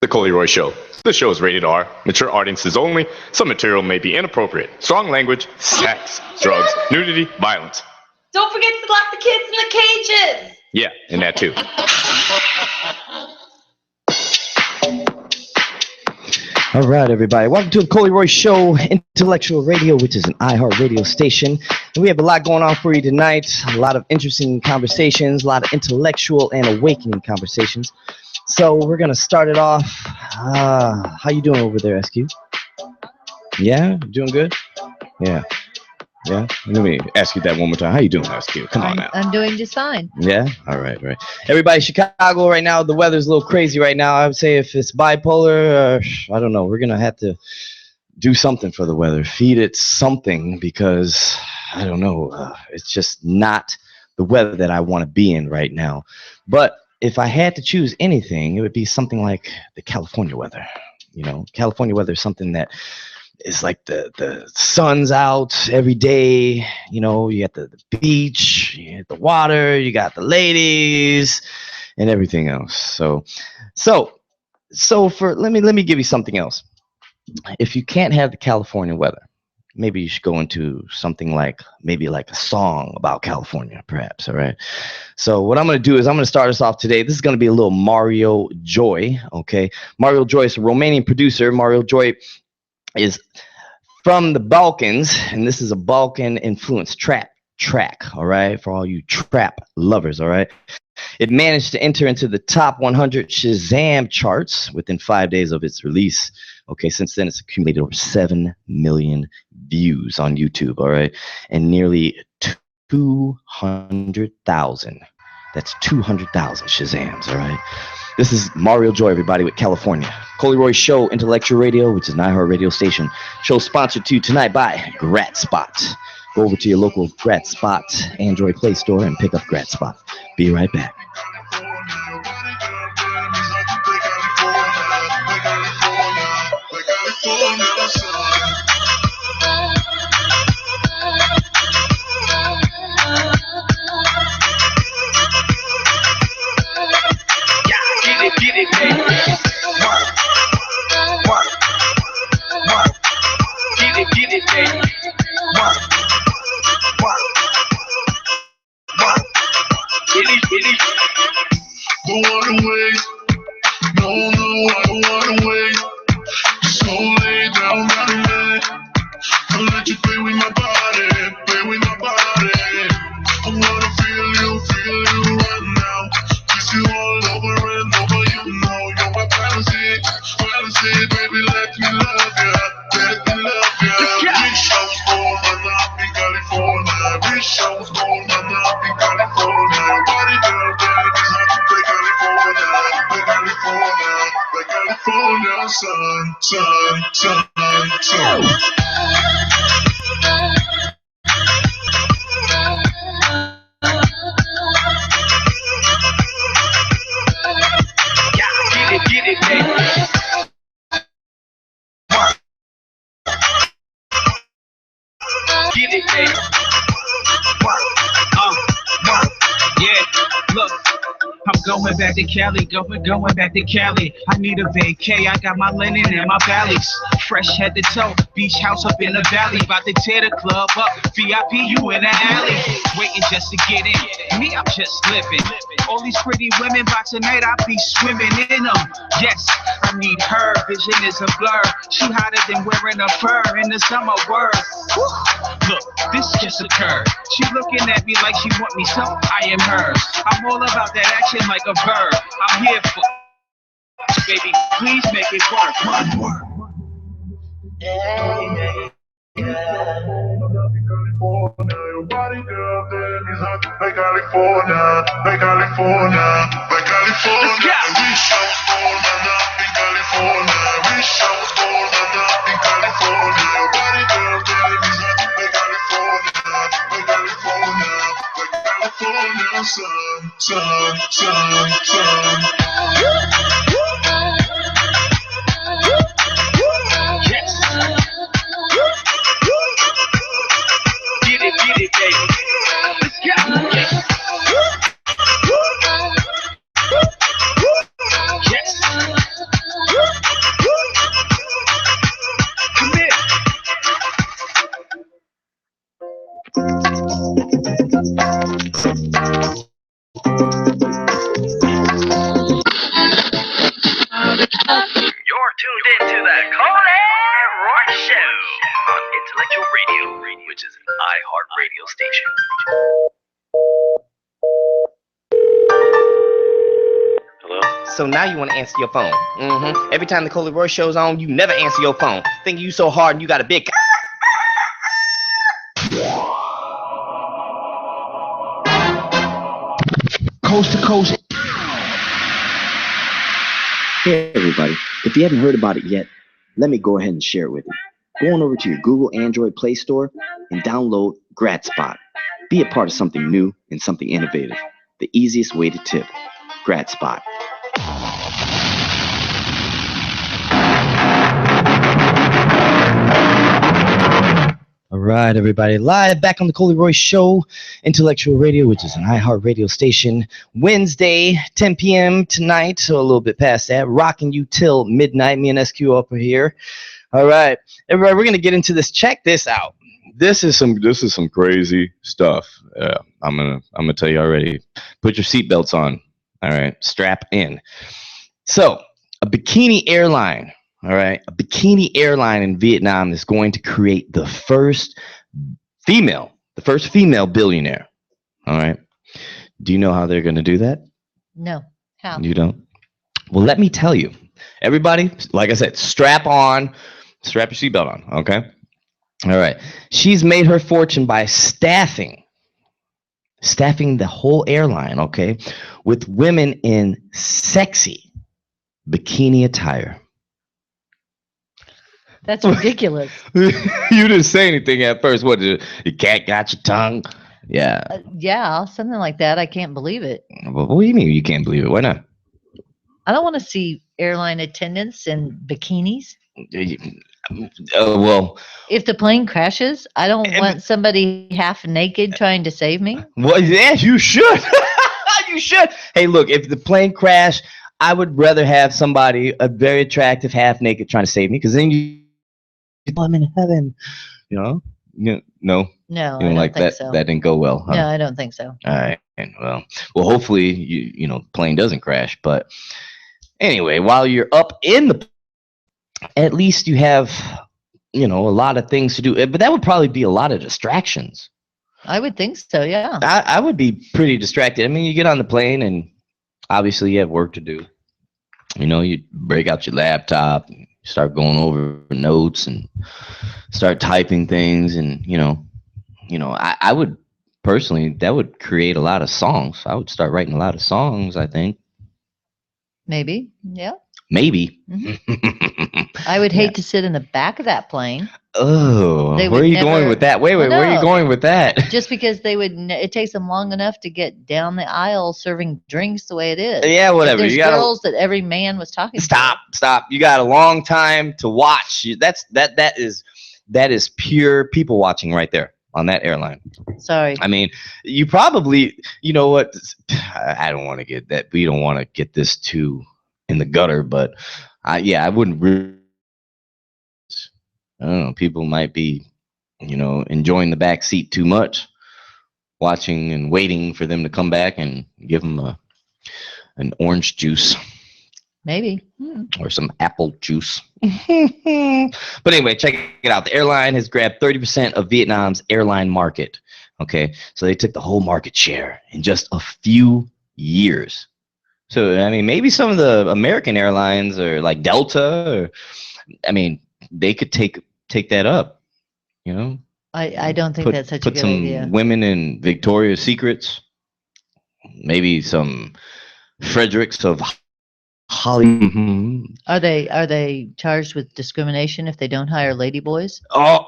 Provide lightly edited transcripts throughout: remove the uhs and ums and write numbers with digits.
The Coley Show. This show is rated R, mature audiences only. Some material may be inappropriate. Strong language, sex, drugs, nudity, violence. Don't forget to lock the kids in the cages. Yeah, and that too. All right, everybody. Welcome to the Coley Show, intellectual radio, which is an iHeart radio station. And we have a lot going on for you tonight. A lot of interesting conversations, a lot of intellectual and awakening conversations. So we're going to start it off. How you doing over there, SQ? Yeah? Doing good? Yeah. Yeah? Let me ask you that one more time. How you doing, SQ? Come on now. I'm doing just fine. Yeah? All right, right. Everybody, Chicago right now, the weather's a little crazy right now. I would say if it's bipolar, I don't know, we're going to have to do something for the weather. Feed it something because, I don't know, it's just not the weather that I want to be in right now. But if I had to choose anything, it would be something like the California weather. You know, California weather is something that is like the sun's out every day. You know, you got the beach, you got the water, you got the ladies, and everything else. So for let me give you something else. If you can't have the California weather, maybe you should go into something like maybe like a song about California, perhaps. All right. So what I'm going to do is I'm going to start us off today. This is going to be a little Mario Joy. Okay. Mario Joy is a Romanian producer. Mario Joy is from the Balkans, and this is a Balkan influenced trap track. All right. For all you trap lovers. All right. It managed to enter into the top 100 Shazam charts within 5 days of its release. Okay, since then it's accumulated over 7 million views on YouTube, all right? And nearly 200,000. That's 200,000 Shazams, all right? This is Mario Joy, everybody, with California. Coley Show, intellectual radio, which is an iHeart radio station. Show sponsored to you tonight by GratSpot. Go over to your local GratSpot Android Play Store and pick up GratSpot. Be right back. Get it, baby. Work. Get it, baby. Work. Get it. Don't wanna wait. No, I don't wanna wait. So lay down, right away. I'll let you play with my body. I wanna feel you right now. Kiss you all over and over, you know you're my fantasy, baby, let me love ya. Wish I was born and up in California. Wish I was born and up in California. Body girl, baby's hot to play California. Play California, sun. Get it, baby. Work. Get it, baby. Work. Yeah, look. I'm going back to Cali, going back to Cali. I need a vacay, I got my linen and my valleys. Fresh head to toe, beach house up in the valley. About to tear the club up, VIP you in the alley. Waiting just to get in, me I'm just living. All these pretty women, by tonight I'll be swimming in them. Yes, I need her, vision is a blur. She hotter than wearing a fur in the summer word. Look, this just occurred. She looking at me like she want me, so I am hers. I'm all about that action like a bird. I'm here for baby, please make it work. One word. Yeah. California, your body girl, baby's hot like California. Wish I was born and up in California. Your body girl, baby's hot like California, sun. Yes. Get it, baby. Let's go. Yes. Yes. station. Hello? So now you want to answer your phone. Every time the Coley Roy show's on, you never answer your phone. Thinking you so hard and you got a big... Coast to coast. Hey everybody, if you haven't heard about it yet, let me go ahead and share it with you. Go on over to your Google Android Play Store and download GradSpot. Be a part of something new and something innovative. The easiest way to tip. GradSpot. All right, everybody, live back on the Coley Roy Show, Intellectual Radio, which is an iHeart radio station. Wednesday, 10 p.m. tonight, so a little bit past that. Rocking you till midnight. Me and SQ up here. All right, everybody, we're gonna get into this. Check this out. This is some crazy stuff. I'm gonna tell you already. Put your seatbelts on. All right, strap in. So, a bikini airline. All right, a bikini airline in Vietnam is going to create the first female billionaire. All right. Do you know how they're going to do that? No. How? You don't? Well, let me tell you. Everybody, like I said, strap your seatbelt on, okay? All right. She's made her fortune by staffing the whole airline, okay, with women in sexy bikini attire. That's ridiculous. You didn't say anything at first. What, your cat got your tongue? Yeah. Yeah, something like that. I can't believe it. Well, what do you mean you can't believe it? Why not? I don't want to see airline attendants in bikinis. Well, If the plane crashes, I don't want somebody half naked trying to save me. well, yeah, you should. You should. Hey, look, if the plane crashed, I would rather have somebody, a very attractive, half naked, trying to save me, because then I'm in heaven. You know? No, No, you I don't don't like think that. so. That didn't go well. Huh? No, I don't think so. All right. Well, hopefully the plane doesn't crash. But anyway, while you're up in the, at least you have, a lot of things to do. But that would probably be a lot of distractions. I would think so, yeah. I would be pretty distracted. I mean, you get on the plane and obviously you have work to do. You break out your laptop, and start going over notes and start typing things. And, I would personally, that would create a lot of songs. I would start writing a lot of songs, I think. Maybe, yeah. Maybe. I would hate to sit in the back of that plane. Oh, They where are would you going never- with that? Wait, Well, where are you no. going with that? Just because it takes them long enough to get down the aisle serving drinks the way it is. Yeah, whatever. There's You gotta girls that every man was talking to. stop. You got a long time to watch. That is pure people watching right there on that airline. Sorry. I mean, you probably, you know what? I don't want to get that. We don't want to get this too in the gutter, but I wouldn't really. I don't know. People might be, enjoying the back seat too much, watching and waiting for them to come back and give them an orange juice Maybe. or some apple juice. But anyway, check it out. The airline has grabbed 30% of Vietnam's airline market. Okay, so they took the whole market share in just a few years. So I mean, maybe some of the American airlines or like Delta, they could take that up. I don't think that's such a put good some idea. women in Victoria's Secrets, maybe some Fredericks of Hollywood. Are they charged with discrimination if they don't hire ladyboys? Oh,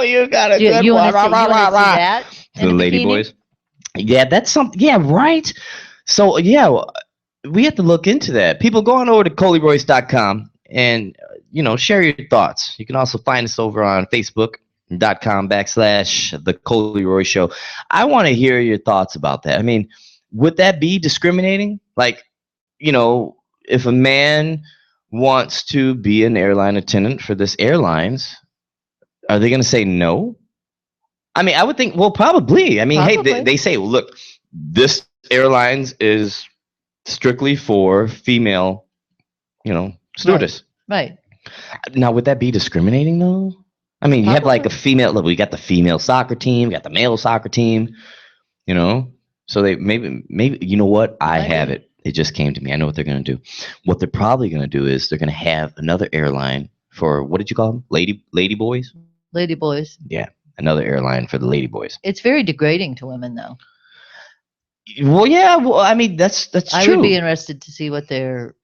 you got a good You one. want to see that? The in a lady bikini? boys. Yeah, that's something. Yeah, right. So yeah, we have to look into that. People, go on over to TheColeeRoyce.com and share your thoughts. You can also find us over on Facebook.com/TheColeeRoyceShow. I want to hear your thoughts about that. I mean, would that be discriminating? Like, if a man wants to be an airline attendant for this airlines, are they going to say no? I mean, I would think, well, probably. I mean, Probably. hey, they say, well, look, this airlines is strictly for female, stewardess. Right. Now, would that be discriminating though? I mean, you have like a Probably. female level. You got the female soccer team, you got the male soccer team, you know? So they maybe you know what? I Might have be. it. It just came to me. I know what they're going to do. What they're probably going to do is they're going to have another airline for what did you call them? Lady boys? Lady boys. Yeah, another airline for the lady boys. It's very degrading to women, though. Well, yeah, well, I mean that's I true. would be interested to see what their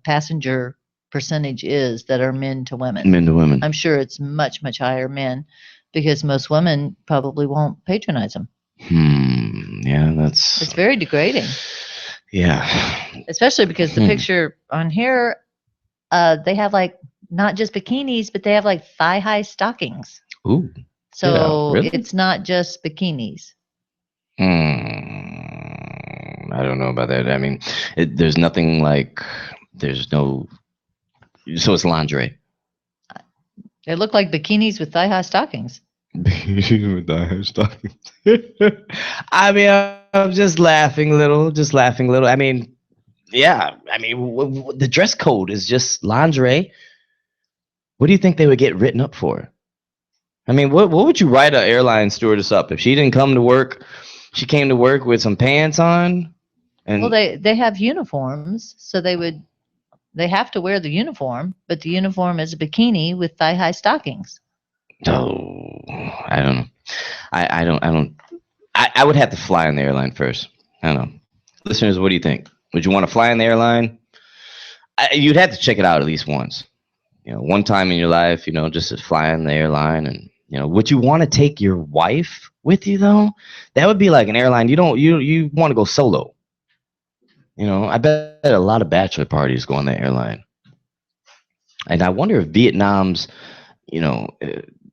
passenger percentage is that are men to women. Men to women. I'm sure it's much, much higher men because most women probably won't patronize them. Yeah, It's very degrading, yeah. especially because the picture on here, they have like not just bikinis, but they have like thigh high stockings. Ooh. So really? it's not just bikinis. I don't know about that. I mean, there's nothing like there's no. So it's lingerie. They look like bikinis with thigh high stockings. With the stockings. I mean, I'm just laughing a little. Just laughing a little. I mean, yeah. I mean, the dress code is just lingerie. What do you think they would get written up for? I mean, what would you write an airline stewardess up if she didn't come to work? She came to work with some pants on, and Well, they have uniforms, so they have to wear the uniform, but the uniform is a bikini with thigh high stockings. oh, I don't know. I don't. I would have to fly on the airline first. I don't know. Listeners, what do you think? Would you want to fly on the airline? You'd have to check it out at least once. One time in your life, just to fly on the airline. And would you want to take your wife with you though? That would be like an airline. You want to go solo. I bet a lot of bachelor parties go on the airline. And I wonder if Vietnam's,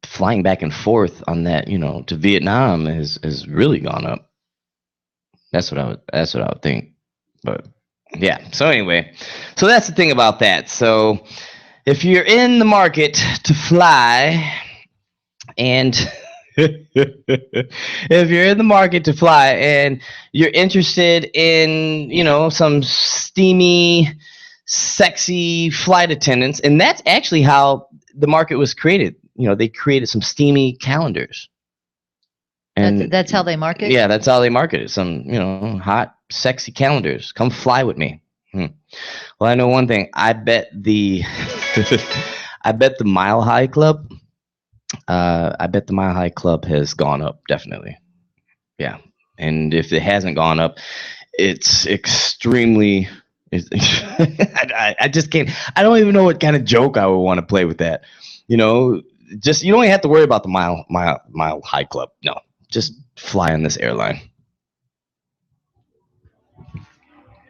flying back and forth on that, to Vietnam has really gone up. That's what I would think. But yeah. So anyway, so that's the thing about that. So if you're in the market to fly, and if you're in the market to fly and you're interested in, some steamy, sexy flight attendants, and that's actually how the market was created. They created some steamy calendars. And That's how they market? Yeah, that's how they market it. Some, hot, sexy calendars. Come fly with me. Well, I know one thing. I bet the Mile High Club. I bet the Mile High Club has gone up, definitely. Yeah, and if it hasn't gone up, it's extremely. I just can't. I don't even know what kind of joke I would want to play with that. Just you don't even have to worry about the Mile High Club. No, just fly on this airline,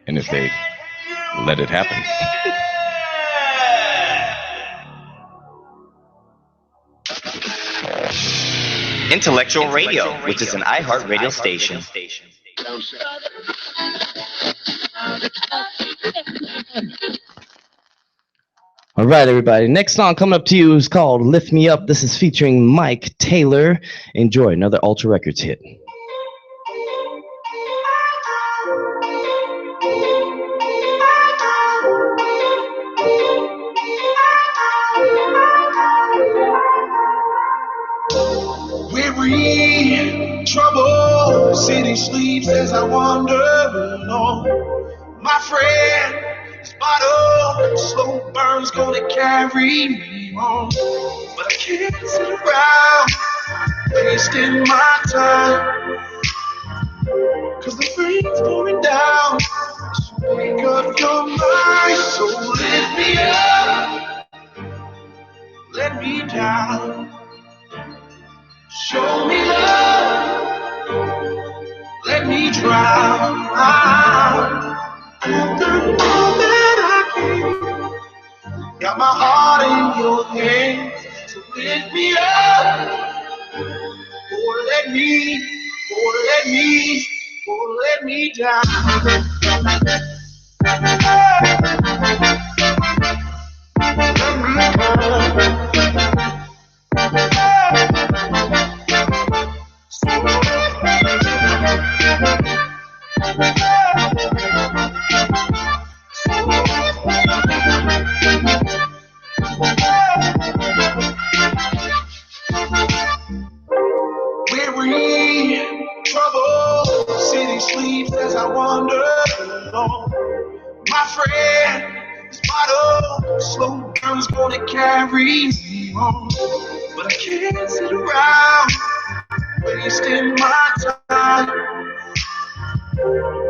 and if they let it happen. Intellectual Radio, which is an iHeart radio station. All right, everybody. Next song coming up to you is called Lift Me Up. This is featuring Mike Taylor. Enjoy another Ultra Records hit. Weary, troubled, city sleeps as I wander alone. My friend, this bottle, slow burn's gonna carry me home. But I can't sit around, wasting my time, cause the rain's pouring down. So wake up your mind, so lift me up, let me down. Show me love, let me drown. I've done all that I can. Got my heart in your hands, so lift me up, or let me down. sleeps as I wander alone. My friend, this bottle slow burn's gonna carry me on. But I can't sit around wasting my time,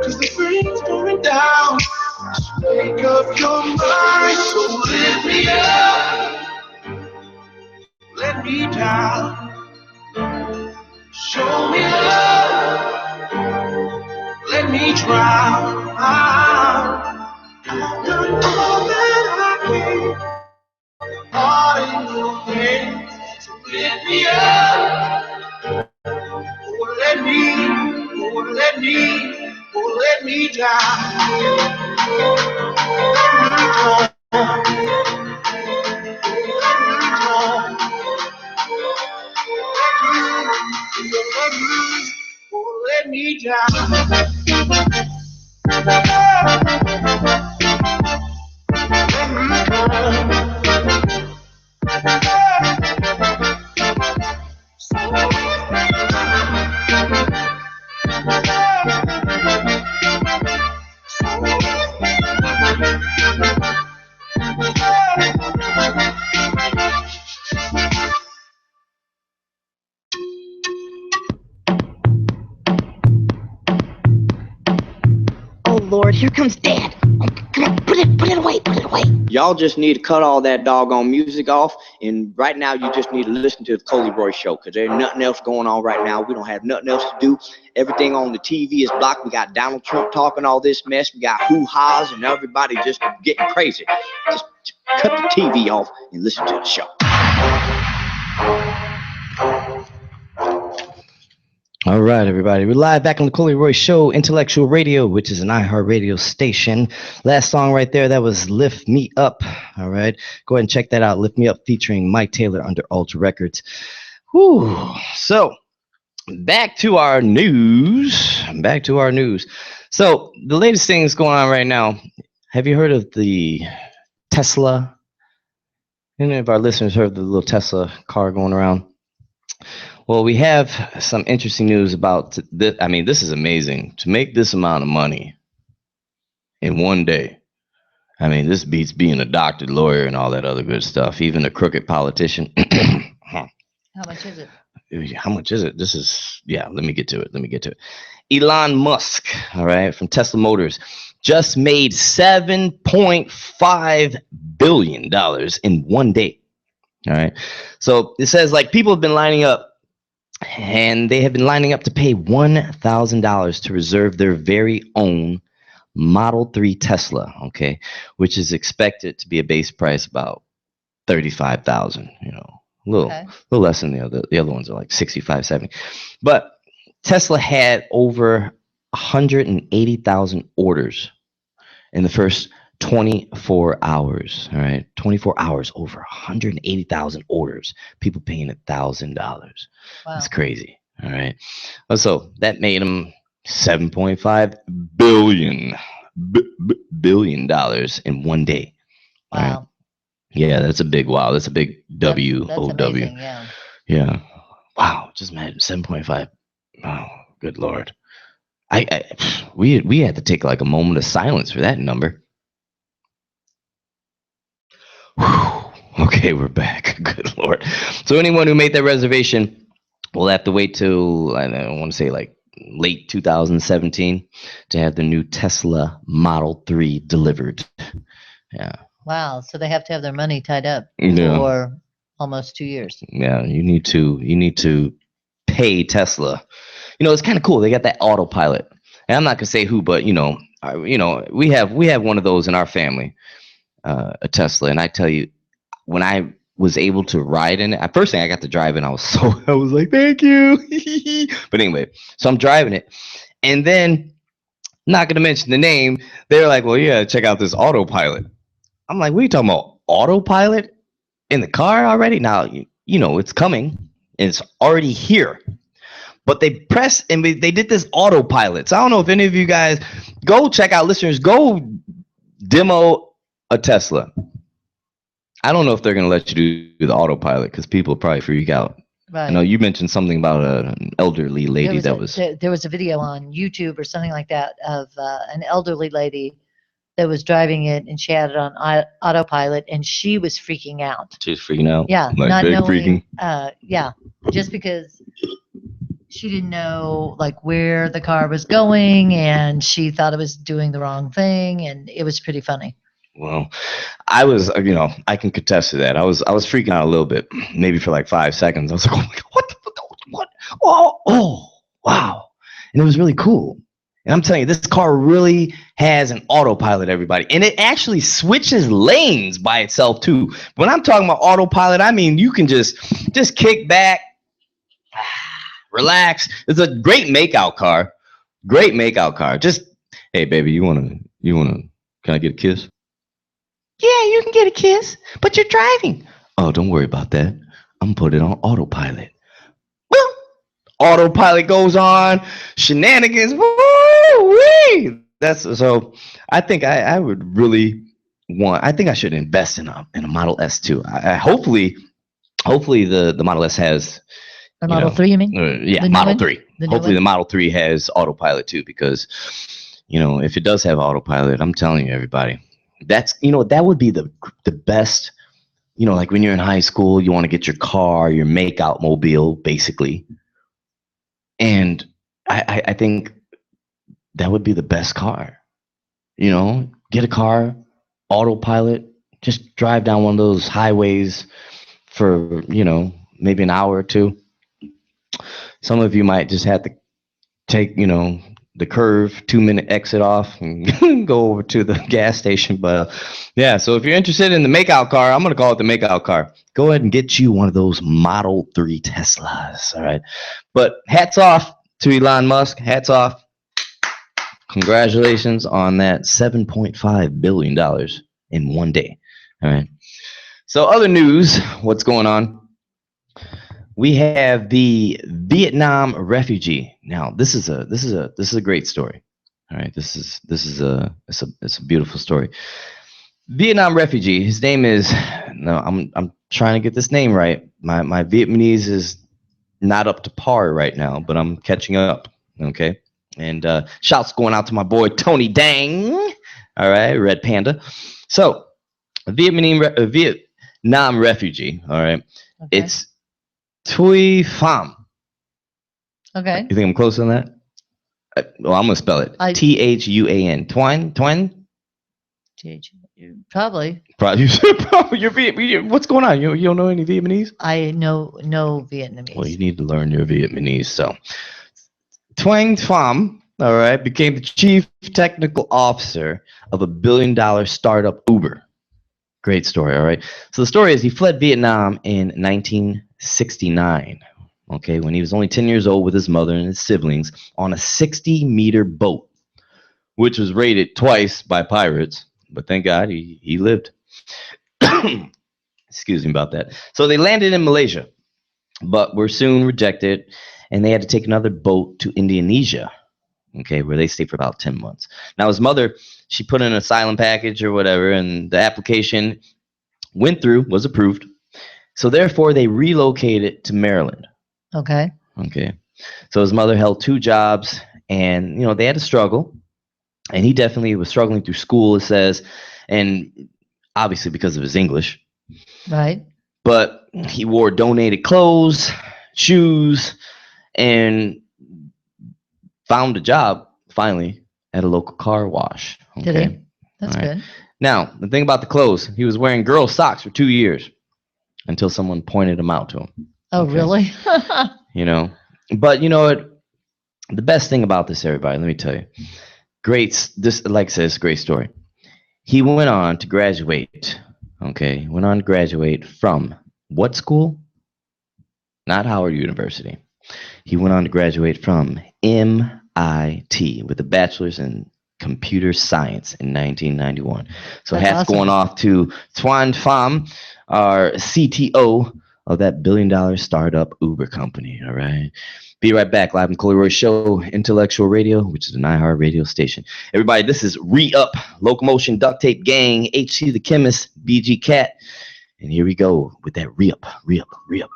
'cause the rain's pouring down. Just wake up your mind, so lift me up, let me down. Show me love, let me drown. I've done all that I can, heart in your hands. So lift me up, or let me down. Let me down. Oh Lord, here comes Dad. Oh, come on, put it away. Y'all just need to cut all that doggone music off, and right now you just need to listen to the TheColeeRoyce Show, because there's nothing else going on right now. We don't have nothing else to do. Everything on the TV is blocked. We got Donald Trump talking all this mess. We got hoo-ha's and everybody just getting crazy. Just cut the TV off and listen to the show. All right, everybody. We're live back on the TheColeeRoyce Show, Intellectual Radio, which is an iHeartRadio station. Last song right there, that was Lift Me Up. All right. Go ahead and check that out. Lift Me Up featuring Mike Taylor under Ultra Records. Whew. So, back to our news. So, the latest thing that's going on right now, have you heard of the Tesla? Any of our listeners heard of the little Tesla car going around? Well, we have some interesting news about this. I mean, this is amazing. To make this amount of money in one day, I mean, this beats being a doctor, lawyer, and all that other good stuff. Even a crooked politician. How much is it? How much is it? This is, yeah, let me get to it. Elon Musk, all right, from Tesla Motors, just made $7.5 billion in one day. All right. So it says, like, people have been lining up. And they have been lining up to pay $1,000 to reserve their very own Model 3 Tesla, okay, which is expected to be a base price about $35,000, a little less than the other ones are like 65, 70. But Tesla had over 180,000 orders in the first 24 hours. All right, 24 hours, over 180,000 orders. People paying $1,000. Wow. That's crazy. All right, so that made them $7.5 billion in one day. Wow. Right? Yeah, that's a big wow. That's a big W O W. Yeah. Wow. Just imagine 7.5. Wow. Good Lord. We had to take like a moment of silence for that number. Whew. Okay, we're back. Good Lord. So anyone who made that reservation will have to wait till, I don't want to say like late 2017 to have the new Tesla Model 3 delivered. Yeah. Wow. So they have to have their money tied up for almost 2 years. Yeah. You need to pay Tesla. It's kind of cool. They got that autopilot. And I'm not gonna say who, but we have one of those in our family. A Tesla, and I tell you, when I was able to ride in it, at first thing I got to drive in, I was like, thank you. But anyway, so I'm driving it, and then, not gonna mention the name, they're like, well, yeah, check out this autopilot. I'm like, what are you talking about, autopilot in the car already? Now it's coming, and it's already here. But they pressed and they did this autopilot. So I don't know if any of you guys go check out, listeners, go demo a Tesla. I don't know if they're going to let you do the autopilot because people probably freak out. I know you mentioned something about an elderly lady there was a video on YouTube or something like that of an elderly lady that was driving it, and she had it on autopilot, and she was freaking out. She was freaking out. Yeah, like not big knowing. freaking. Yeah, just because she didn't know like where the car was going, and she thought it was doing the wrong thing, and it was pretty funny. Well, I was, I can contest to that. I was freaking out a little bit, maybe for like 5 seconds. I was like, oh my God, what? Oh, wow. And it was really cool. And I'm telling you, this car really has an autopilot, everybody. And it actually switches lanes by itself, too. When I'm talking about autopilot, I mean, you can just kick back, relax. It's a great makeout car. Great makeout car. Just, hey, baby, you wanna, can I get a kiss? Yeah, you can get a kiss, but you're driving. Oh, don't worry about that. I'm gonna put it on autopilot. Well, autopilot goes on, shenanigans. Woo-wee! That's so. I think I would really want. I think I should invest in a Model S too. Hopefully the Model S has. The Model 3, you mean? Yeah, Model 3. Hopefully the Model 3 has autopilot too, because if it does have autopilot, I'm telling you, everybody. That's that would be the best, like when you're in high school, you want to get your car, your make-out mobile, basically. And I think that would be the best car. Get a car, autopilot, just drive down one of those highways for, maybe an hour or two. Some of you might just have to take, the curve 2-minute exit off and go over to the gas station. But yeah, so if you're interested in the makeout car, I'm going to call it the makeout car. Go ahead and get you one of those Model 3 Teslas. All right. But hats off to Elon Musk. Hats off. Congratulations on that $7.5 billion in one day. All right. So other news, what's going on? We have the Vietnam refugee. Now, this is a great story. All right, it's a beautiful story. Vietnam refugee. His name is. No, I'm trying to get this name right. My Vietnamese is not up to par right now, but I'm catching up. Okay, and shouts going out to my boy Tony Dang. All right, Red Panda. So, Vietnam refugee. All right, okay. It's Thuy Pham. Okay. You think I'm close on that? Well, I'm gonna spell it. THUAN. Twine. Probably. Probably. What's going on? You don't know any Vietnamese? I know no Vietnamese. Well, you need to learn your Vietnamese. So, Thuy Pham, all right, became the chief technical officer of a $1 billion startup Uber. Great story. All right. So the story is he fled Vietnam in 1969. Okay, when he was only 10 years old with his mother and his siblings on a 60-meter boat, which was raided twice by pirates. But thank God he lived. Excuse me about that. So they landed in Malaysia, but were soon rejected, and they had to take another boat to Indonesia. Okay, where they stayed for about 10 months. Now his mother, she put in an asylum package or whatever, and the application went through, was approved. So therefore, they relocated to Maryland. Okay. So his mother held 2 jobs, and they had to struggle, and he definitely was struggling through school, it says, and obviously because of his English. Right. But he wore donated clothes, shoes, and found a job finally at a local car wash. Okay? Did he? That's good. Now, the thing about the clothes, he was wearing girl socks for 2 years until someone pointed them out to him. Oh, okay. Really? But you know what? The best thing about this, everybody, let me tell you. This, like I said, it's a great story. He went on to graduate. Okay, went on to graduate from what school? Not Howard University. He went on to graduate from MIT with a bachelor's in computer science in 1991. So that's hats awesome. Going off to Thuy Pham, our CTO of that $1 billion startup Uber company. All right. Be right back. Live on TheColeeRoyce Show, Intellectual Radio, which is an iHeart radio station. Everybody, this is Re-Up, Locomotion Duct Tape Gang, HC the Chemist, BG Cat. And here we go with that Re-Up, Re-Up, Re-Up.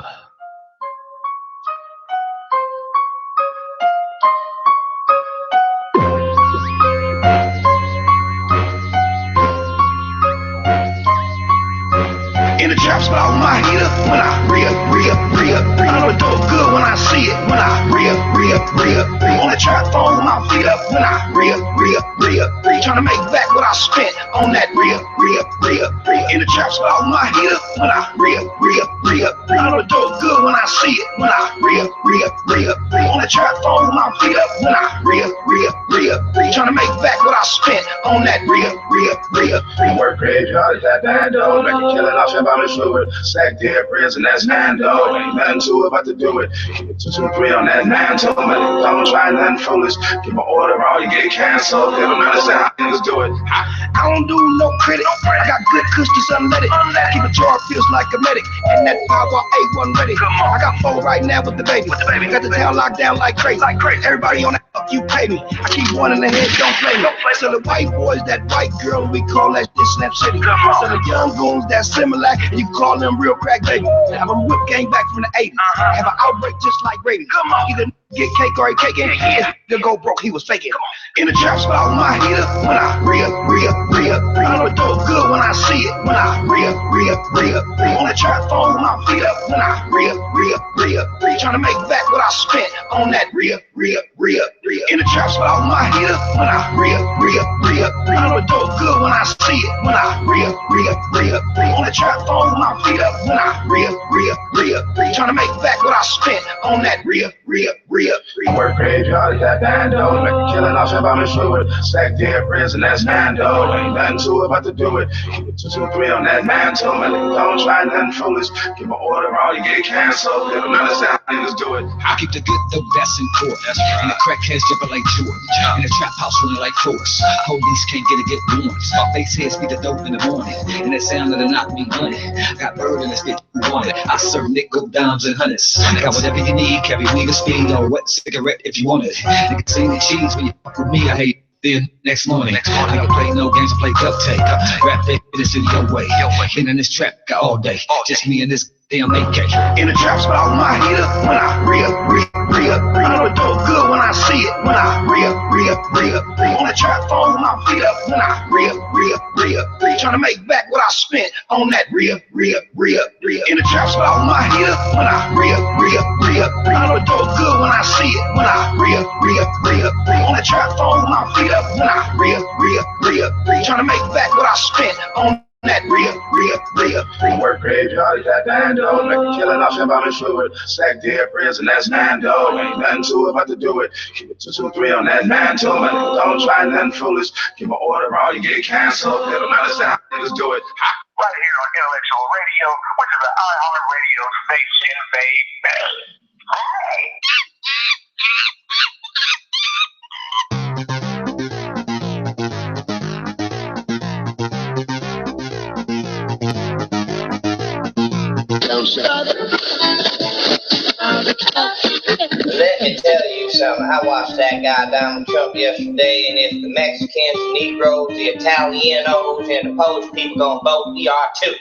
On the trap phone, my feet up when I trying to make back what I spent on that in the trap spot with my heat up when I I know the dope good when I see it when I on the trap phone, my feet up when I trying to make back what I spent on that Work graveyard at that bando, like a killing off your body fluid. Stack dead prison, that's Nando. Ain't nothing to it but to do it. Keep it 2, 2, 3 on that mantle. Man, don't try nothing foolish. Get my order all, you get canceled. They don't understand how niggas do it. I don't do no credit. I got good kush, just unleaded. Keep a jar, feels like a medic. And that power A1 ready. I got 4 right now with the baby. Got the town locked down like crazy. Everybody on that fuck you pay me. I keep one in the head, don't play me. So the white boys, that white girl, we call that shit Snap City. So the young goons, that's similar, and you call them real crack baby. Have a whip gang back from the 80s. Have an outbreak just like Brady. Either get cake or a cake in. To go broke, he was faking. In the trap spot with my heat up when I I know it dope good when I see it when I on the trap phone with my feet up when I trying to make back what I spent on that in the trap spot with my heat up when I I know it dope good when I see it when I on the trap phone with my feet up when I trying to make back what I spent on that Work graveyard at that bando, like a killing off your body fluid. Stack dead prison, that's Nando. Ain't nothing to it but to do it. Keep it 2, 2, 3 on that mantle. Man, don't try nothing foolish. Get my order all, you get canceled. They don't understand how niggas do it. I keep the good dope that's in court. And the crackheads jumping like Jordan. In the trap house running like force. Police can't get warrants. My face heads beat the dope in the morning. And that sound of the knock me money. Got bird in this bitch you want it. I serve nickel, dimes, and hundreds. Got whatever you need, carry weed or speed or wet cigarette if you want it. Nigga sing the cheese when you fuck with me, I hate then next morning. Nigga play no games, play duct tape. Rap that shit in your way. Been in this trap got all day. Just me and this damn AK. In the trap spot with my heat up when I I know it dope good when I see it when I on the trap phone with my feet up when I trying to make back what I spent on that in the trap spot with my heat up when I I know it dope good when I see it when I on the trap phone with my feet up when I trying to make back what I spent on that Work graveyard at that bando, like a killing off your body fluid. Stack dead prison, that's Nando. Ain't nothing to it but to do it. Keep it 2, 2, 3 on that mantle. Man, don't try nothing foolish. Get my order all, you get canceled. They don't understand how niggas do it. Right here on Intellectual Radio, which is an iHeart Radio station, baby. Hey! Let me tell you something. I watched that guy Donald Trump yesterday, and if the Mexicans, the Negroes, the Italianos, and the Polish people gonna vote, we are too.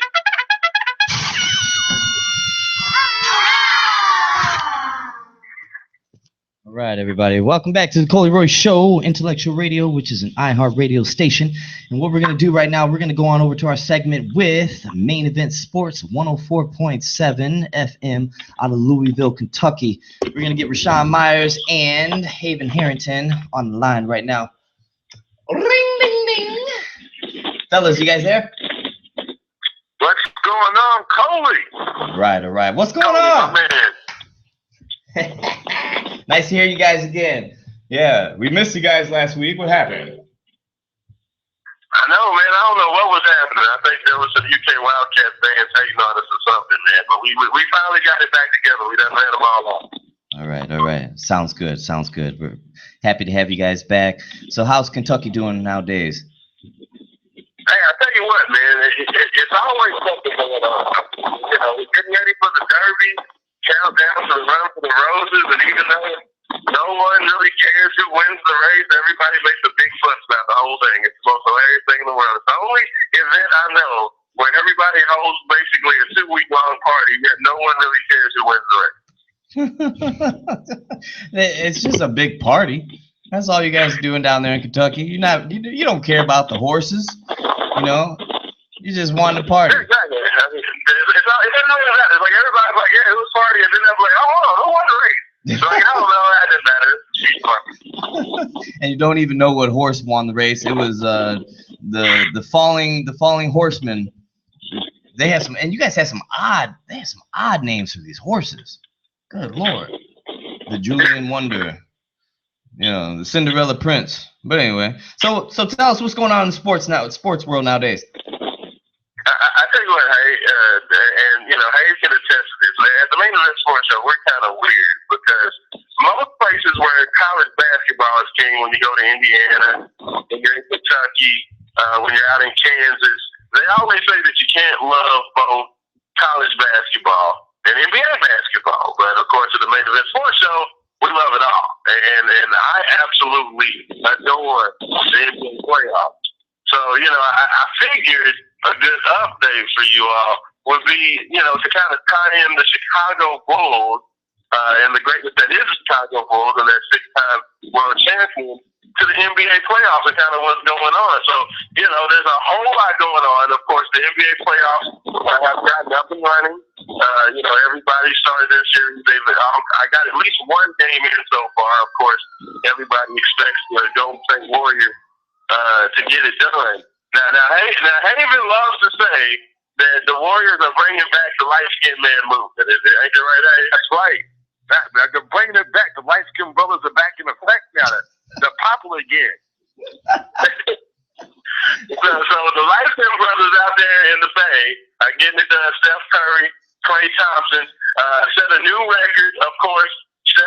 All right, everybody. Welcome back to the TheColeeRoyce Show, Intellectual Radio, which is an iHeart Radio station. And what we're going to do right now, we're going to go on over to our segment with Main Event Sports 104.7 FM out of Louisville, Kentucky. We're going to get Rashawn Myers and Haven Harrington on the line right now. Ring, ding, ding. Fellas, you guys there? What's going on, Coley? All right. What's going on? My man. Nice to hear you guys again. Yeah, we missed you guys last week. What happened? I know, man. I don't know what was happening. I think there was some UK Wildcat fans hating on us or something, man. But we finally got it back together. We done ran them all off. All right. Sounds good. We're happy to have you guys back. So how's Kentucky doing nowadays? Hey, I tell you what, man. It's always something going on. You know, we're getting ready for the Derby, countdown to the Run for the Roses, and even though no one really cares who wins the race, everybody makes a big fuss about the whole thing. It's the most hilarious thing in the world. It's the only event I know where everybody holds basically a 2-week-long party, yet no one really cares who wins the race. It's just a big party. That's all you guys are doing down there in Kentucky. You don't care about the horses, you know. You just want to party. Exactly. I mean, it's not that. It's like everybody's like, yeah, it was party, and then they're like, oh, who won the race? So like, I don't know. That didn't matter. and you don't even know what horse won the race. It was the falling horseman. They have some, and you guys have some odd names for these horses. Good Lord. The Julian Wonder. You know, the Cinderella Prince. But anyway, so tell us what's going on in sports world nowadays. I tell you what, and Hayes can attest to this. At the Main Event Sports Show, we're kind of weird because most places where college basketball is king, when you go to Indiana, when you're in Kentucky, when you're out in Kansas, they always say that you can't love both college basketball and NBA basketball. But of course, at the Main Event Sports Show, we love it all, and I absolutely adore the NBA playoffs. So, I figured a good update for you all would be, to kind of tie in the Chicago Bulls and the greatness that is the Chicago Bulls and their 6-time world champion to the NBA playoffs and kind of what's going on. So, there's a whole lot going on. Of course, the NBA playoffs have gotten up and running. Everybody started their series. I got at least one game in so far. Of course, everybody expects the Golden State Warriors to get it done. Now, Haven loves to say that the Warriors are bringing back the light-skinned man movement. Ain't that right? That's right. They're bringing it back. The light-skinned brothers are back in effect now. They're popular again. So the light-skinned brothers out there in the Bay are getting it done. Steph Curry, Klay Thompson set a new record, of course,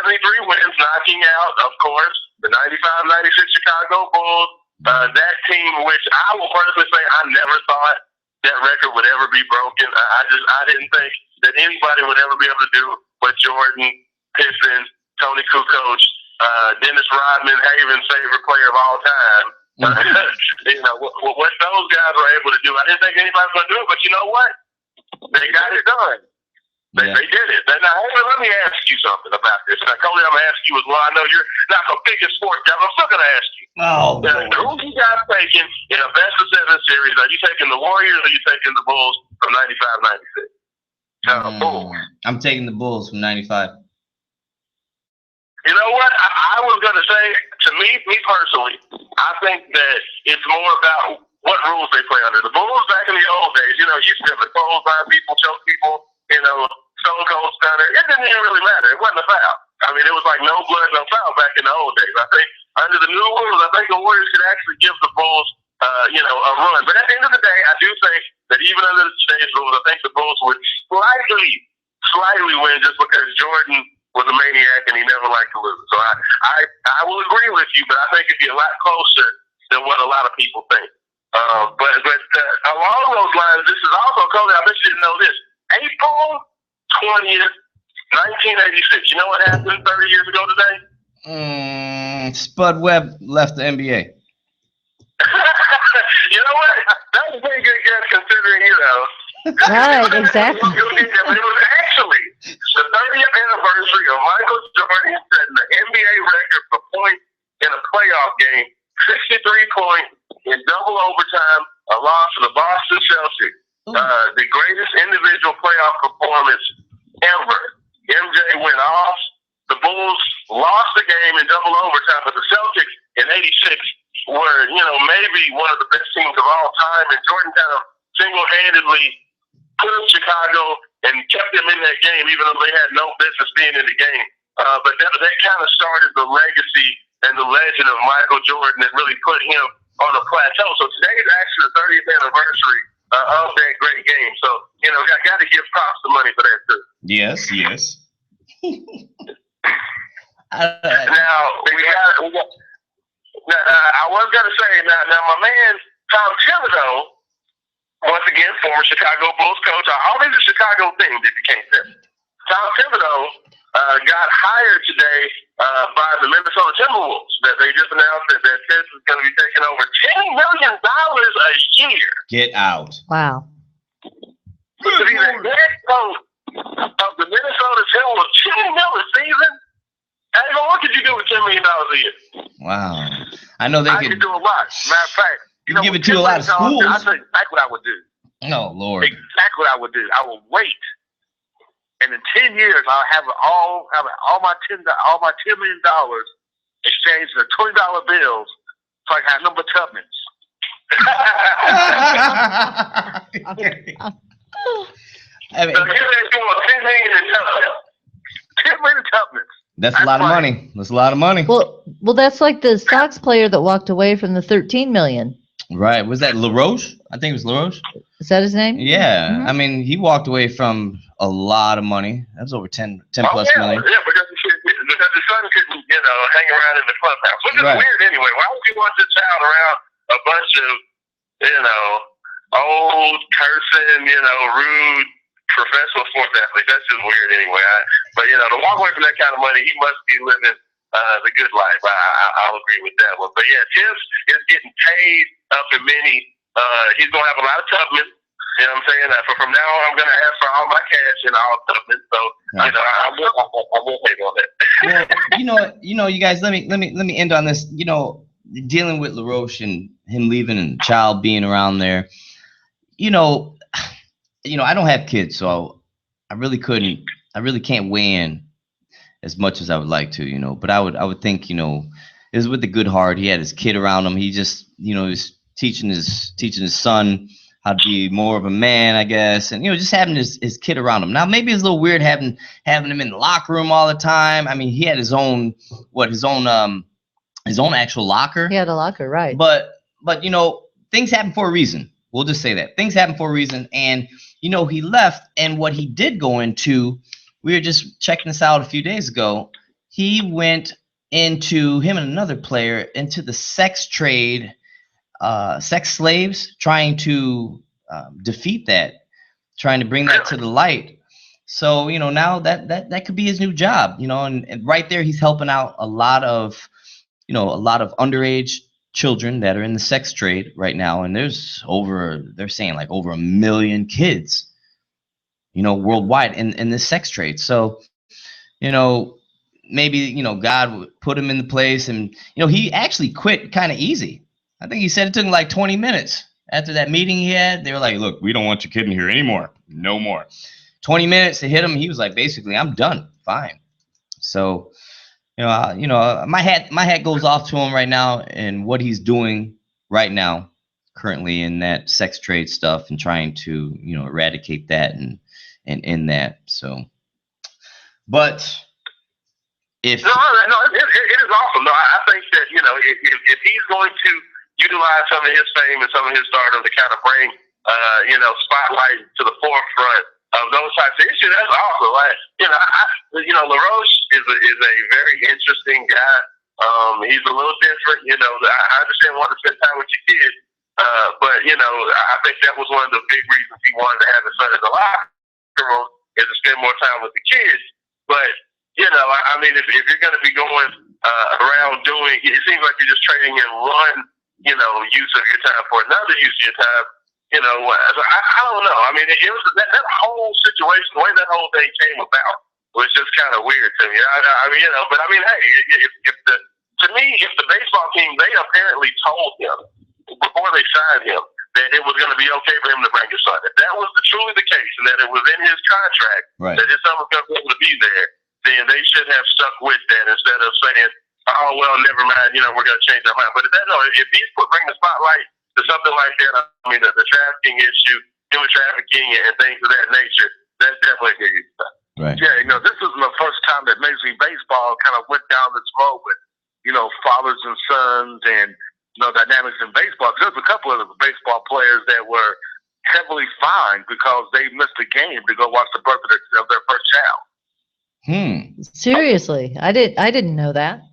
73 wins, knocking out, of course, the 95-96 Chicago Bulls. That team, which I will personally say I never thought that record would ever be broken. I didn't think that anybody would ever be able to do what Jordan, Pippen, Tony Kukoc, Dennis Rodman, Haven's favorite player of all time. What those guys were able to do, I didn't think anybody was going to do it, but you know what? They got it done. They did it. Now, Haven, let me ask you something about this. Now, Coley, I'm going to ask you as well. I know you're not the biggest sports guy, but I'm still going to ask you. Who you guys taking in a best-of-7 series? Are you taking the Warriors or are you taking the Bulls from 95-96? Bulls. I'm taking the Bulls from 95. You know what? I was going to say, to me personally, I think that it's more about what rules they play under. The Bulls back in the old days, used to have the clothesline people, choke people, Stone Cold Stunner. It didn't even really matter. It wasn't a foul. I mean, it was like no blood, no foul back in the old days. I think under the new rules, I think the Warriors could actually give the Bulls, a run. But at the end of the day, I do think that even under today's rules, I think the Bulls would slightly win just because Jordan was a maniac and he never liked to lose. So I will agree with you, but I think it'd be a lot closer than what a lot of people think. But along those lines, this is also, Cody, I bet you didn't know this. April 20th, 1986. You know what happened 30 years ago today? Spud Webb left the NBA. You know what? That was a pretty good guess considering, Right, exactly. It was actually the 30th anniversary of Michael Jordan setting the NBA record for points in a playoff game, 63 points in double overtime, a loss to the Boston Celtics. The greatest individual playoff performance ever. MJ went off. The Bulls lost the game in double overtime, but the Celtics in '86 were, maybe one of the best teams of all time. And Jordan kind of single-handedly put up Chicago and kept them in that game, even though they had no business being in the game. But that kind of started the legacy and the legend of Michael Jordan and really put him on a plateau. So today is actually the 30th anniversary of that great game. So, got to give props to money for that, too. Yes. Now, I was going to say, now my man, Tom Thibodeau, once again, former Chicago Bulls coach, all these are Chicago things, if you can't tell. Tom Thibodeau got hired today by the Minnesota Timberwolves. That they just announced that Tibbs is going to be taking over $10 million a year. Get out. Wow. To be the head coach of the Minnesota Timberwolves, $10 million a season? Hey, what could you do with $10 million a year? Wow. I know they could do a lot. Matter of fact, give it to a lot of schools. I'll tell you exactly what I would do. Oh, Lord. Exactly what I would do. I will wait. And in 10 years, I'll have all my $10 million exchanging the $20 bills so I got number Tubmans. I mean, so here they go, $10 million in Tubmans. $10 million Tubmans. that's a lot of money. That's a lot of money. Well, that's like the Sox player that walked away from the $13 million. Right. Was that LaRoche? I think it was LaRoche. Is that his name? Yeah. Mm-hmm. I mean, he walked away from a lot of money. That was over 10 plus million. Yeah, because the son couldn't, hang around in the clubhouse, which is weird anyway. Why would you want your child around a bunch of, old, cursing, rude professional sports athletes? That's just weird anyway. But to walk away from that kind of money, he must be living the good life. I'll agree with that one. But yeah, Tibbs is getting paid up in many. He's going to have a lot of Tubmans. You know what I'm saying? From now on, I'm going to ask for all my cash in all Tubmans. So I will pay on that. Well, you guys, let me end on this. Dealing with LaRoche and him leaving and the child being around there. I don't have kids, so I really can't weigh in as much as I would like to, but I would think, it was with a good heart. He had his kid around him. He just, he was teaching his son how to be more of a man, I guess, and just having his kid around him. Now maybe it's a little weird having him in the locker room all the time. I mean, he had his own actual locker. He had a locker, right? But things happen for a reason. We'll just say that things happen for a reason. And he left, and what he did go into, we were just checking this out a few days ago. He went into, him and another player, into the sex trade, sex slaves, trying to defeat that, trying to bring that to the light. So now that could be his new job. And right there, he's helping out a lot of underage children that are in the sex trade right now, and they're saying like over 1 million kids, worldwide in this sex trade. So, maybe God would put him in the place, and he actually quit kind of easy. I think he said it took him like 20 minutes after that meeting he had. They were like, "Look, we don't want your kid in here anymore. No more." 20 minutes to hit him. He was like, basically, "I'm done. Fine." So. My hat goes off to him right now and what he's doing right now, currently in that sex trade stuff and trying to, eradicate that and end that. So, but if no, it is awesome. No, I think that if he's going to utilize some of his fame and some of his stardom to kind of bring spotlight to the forefront of those types of issues, that's awesome. Like, LaRoche is a very interesting guy. He's a little different. I understand wanting to spend time with your kids, but I think that was one of the big reasons he wanted to have his son in the locker room, is to spend more time with the kids. But I mean, if you're going to be going around doing, it seems like you're just trading in one use of your time for another use of your time. I don't know. I mean, it was that whole situation, the way that whole thing came about was just kind of weird to me. I mean, but I mean, hey, if the baseball team, they apparently told him before they signed him that it was going to be okay for him to bring his son. If that was truly the case, and that it was in his contract that his son was going to be able to be there, then they should have stuck with that instead of saying, "Oh well, never mind. We're going to change our mind." But if he's bringing the spotlight to something like that, I mean, the trafficking issue, human trafficking, and things of that nature, that's definitely a good stuff. Right. Yeah, this isn't the first time that Major League Baseball kind of went down this road with, fathers and sons and, dynamics in baseball. Because there's a couple of baseball players that were heavily fined because they missed a game to go watch the birth of their first child. Seriously, I didn't know that.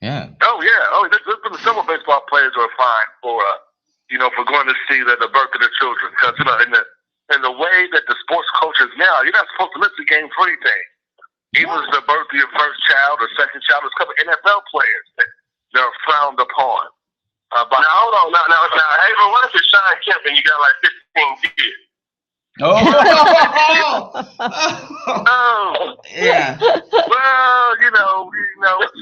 Yeah. Oh yeah. Oh, there's been several baseball players who are fined for for going to see the birth of their children. Because in the way that the sports culture is now, you're not supposed to miss a game for anything. Even the birth of your first child or second child. There's a couple of NFL players that are frowned upon. But now, hold on. Now, hey, but what if it's Sean Kemp and you got like 15 kids? Oh. Yeah. Well,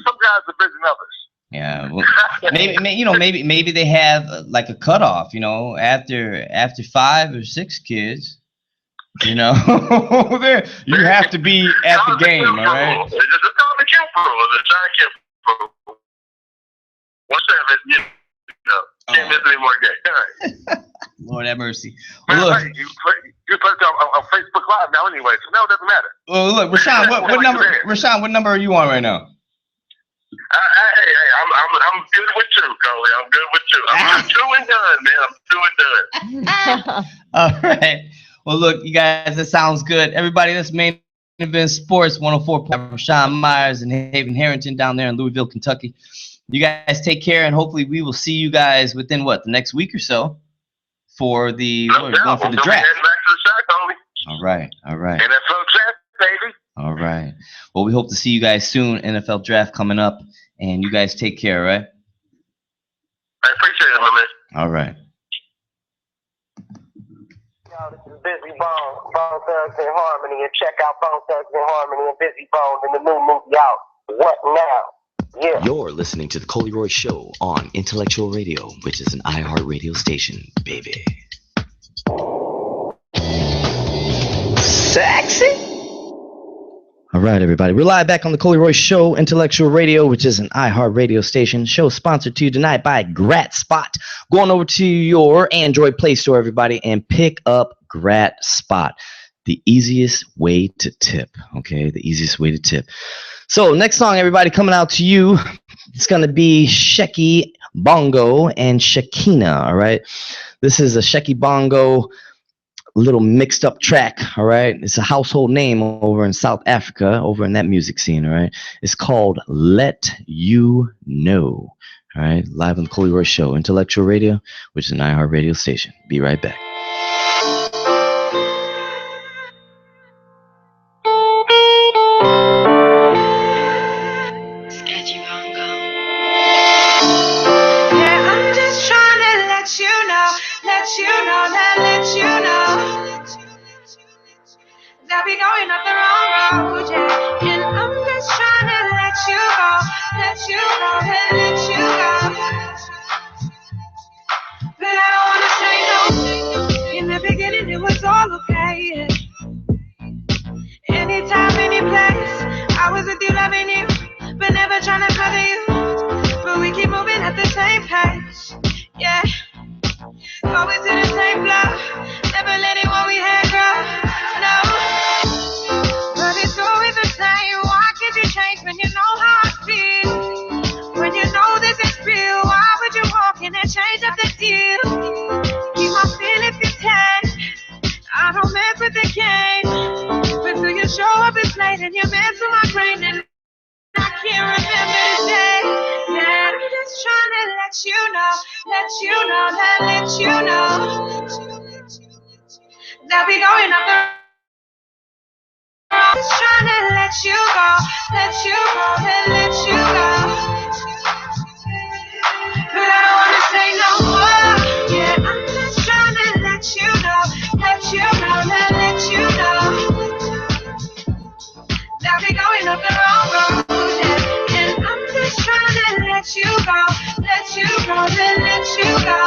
some guys are busy numbers. Yeah, well, maybe they have like a cutoff, after 5 or 6 kids, you have to be at the game, all right? It's called the Kemp rule, the John Kemp rule. What's up? Can't miss any more games. All right. Lord have mercy. Man, Well, look, hey, you play on Facebook Live now anyway, so no, it doesn't matter. well, look, Rashawn, what number? Rashawn, what number are you on right now? Hey, I'm good with you, Coley. I'm good with you. I'm doing done, man. I'm doing done. All right. Well, look, you guys, that sounds good. Everybody, this main event sports 104. Rashawn Myers and Haven Harrington down there in Louisville, Kentucky. You guys take care, and hopefully we will see you guys within the next week or so for the draft. All right. NFL draft, baby. All right. Well, we hope to see you guys soon. NFL draft coming up, and you guys take care, right? I appreciate it, my man. All right. Yo, this is Busy Bone Thugs in Harmony, and check out Bone Thugs in Harmony and Busy Bone in the new movie out. What now? Yeah. You're listening to The Coley Show on Intellectual Radio, which is an iHeart radio station, baby. Sexy. All right, everybody. We're live back on The Coley Show, Intellectual Radio, which is an iHeart radio station. Show sponsored to you tonight by GratSpot. Go on over to your Android Play Store, everybody, and pick up GratSpot. The easiest way to tip, okay? The easiest way to tip. So next song, everybody, coming out to you, it's going to be Shecky Bongo and Shakina, all right? This is a Shecky Bongo little mixed up track, all right? It's a household name over in South Africa, over in that music scene, all right? It's called Let You Know, all right? Live on the Coley Show, Intellectual Radio, which is an iHeart radio station. Be right back. That we going up the wrong road, yeah. And I'm just trying to let you go, and let you go. But I don't wanna say no. In the beginning it was all okay, yeah. Anytime, any place, I was with you, loving you, but never trying to cover you. But we keep moving at the same pace, yeah. Always in the same block, never letting what we had grow, no. But it's always the same. Why can't you change when you know how I feel? When you know this is real, why would you walk in and change up the deal? Keep my feelings contained. I don't mess with the game. But till you show up, it's late and you mess with my brain and I can't remember the day. Yeah, I'm just trying to let you know that we going up the road. I'm just trying to let you go, and let you go. But I don't wanna say no more. Yeah, I'm just trying to let you know, let you know that we going up the wrong road. Yeah. And I'm just trying to let you go, and let you go.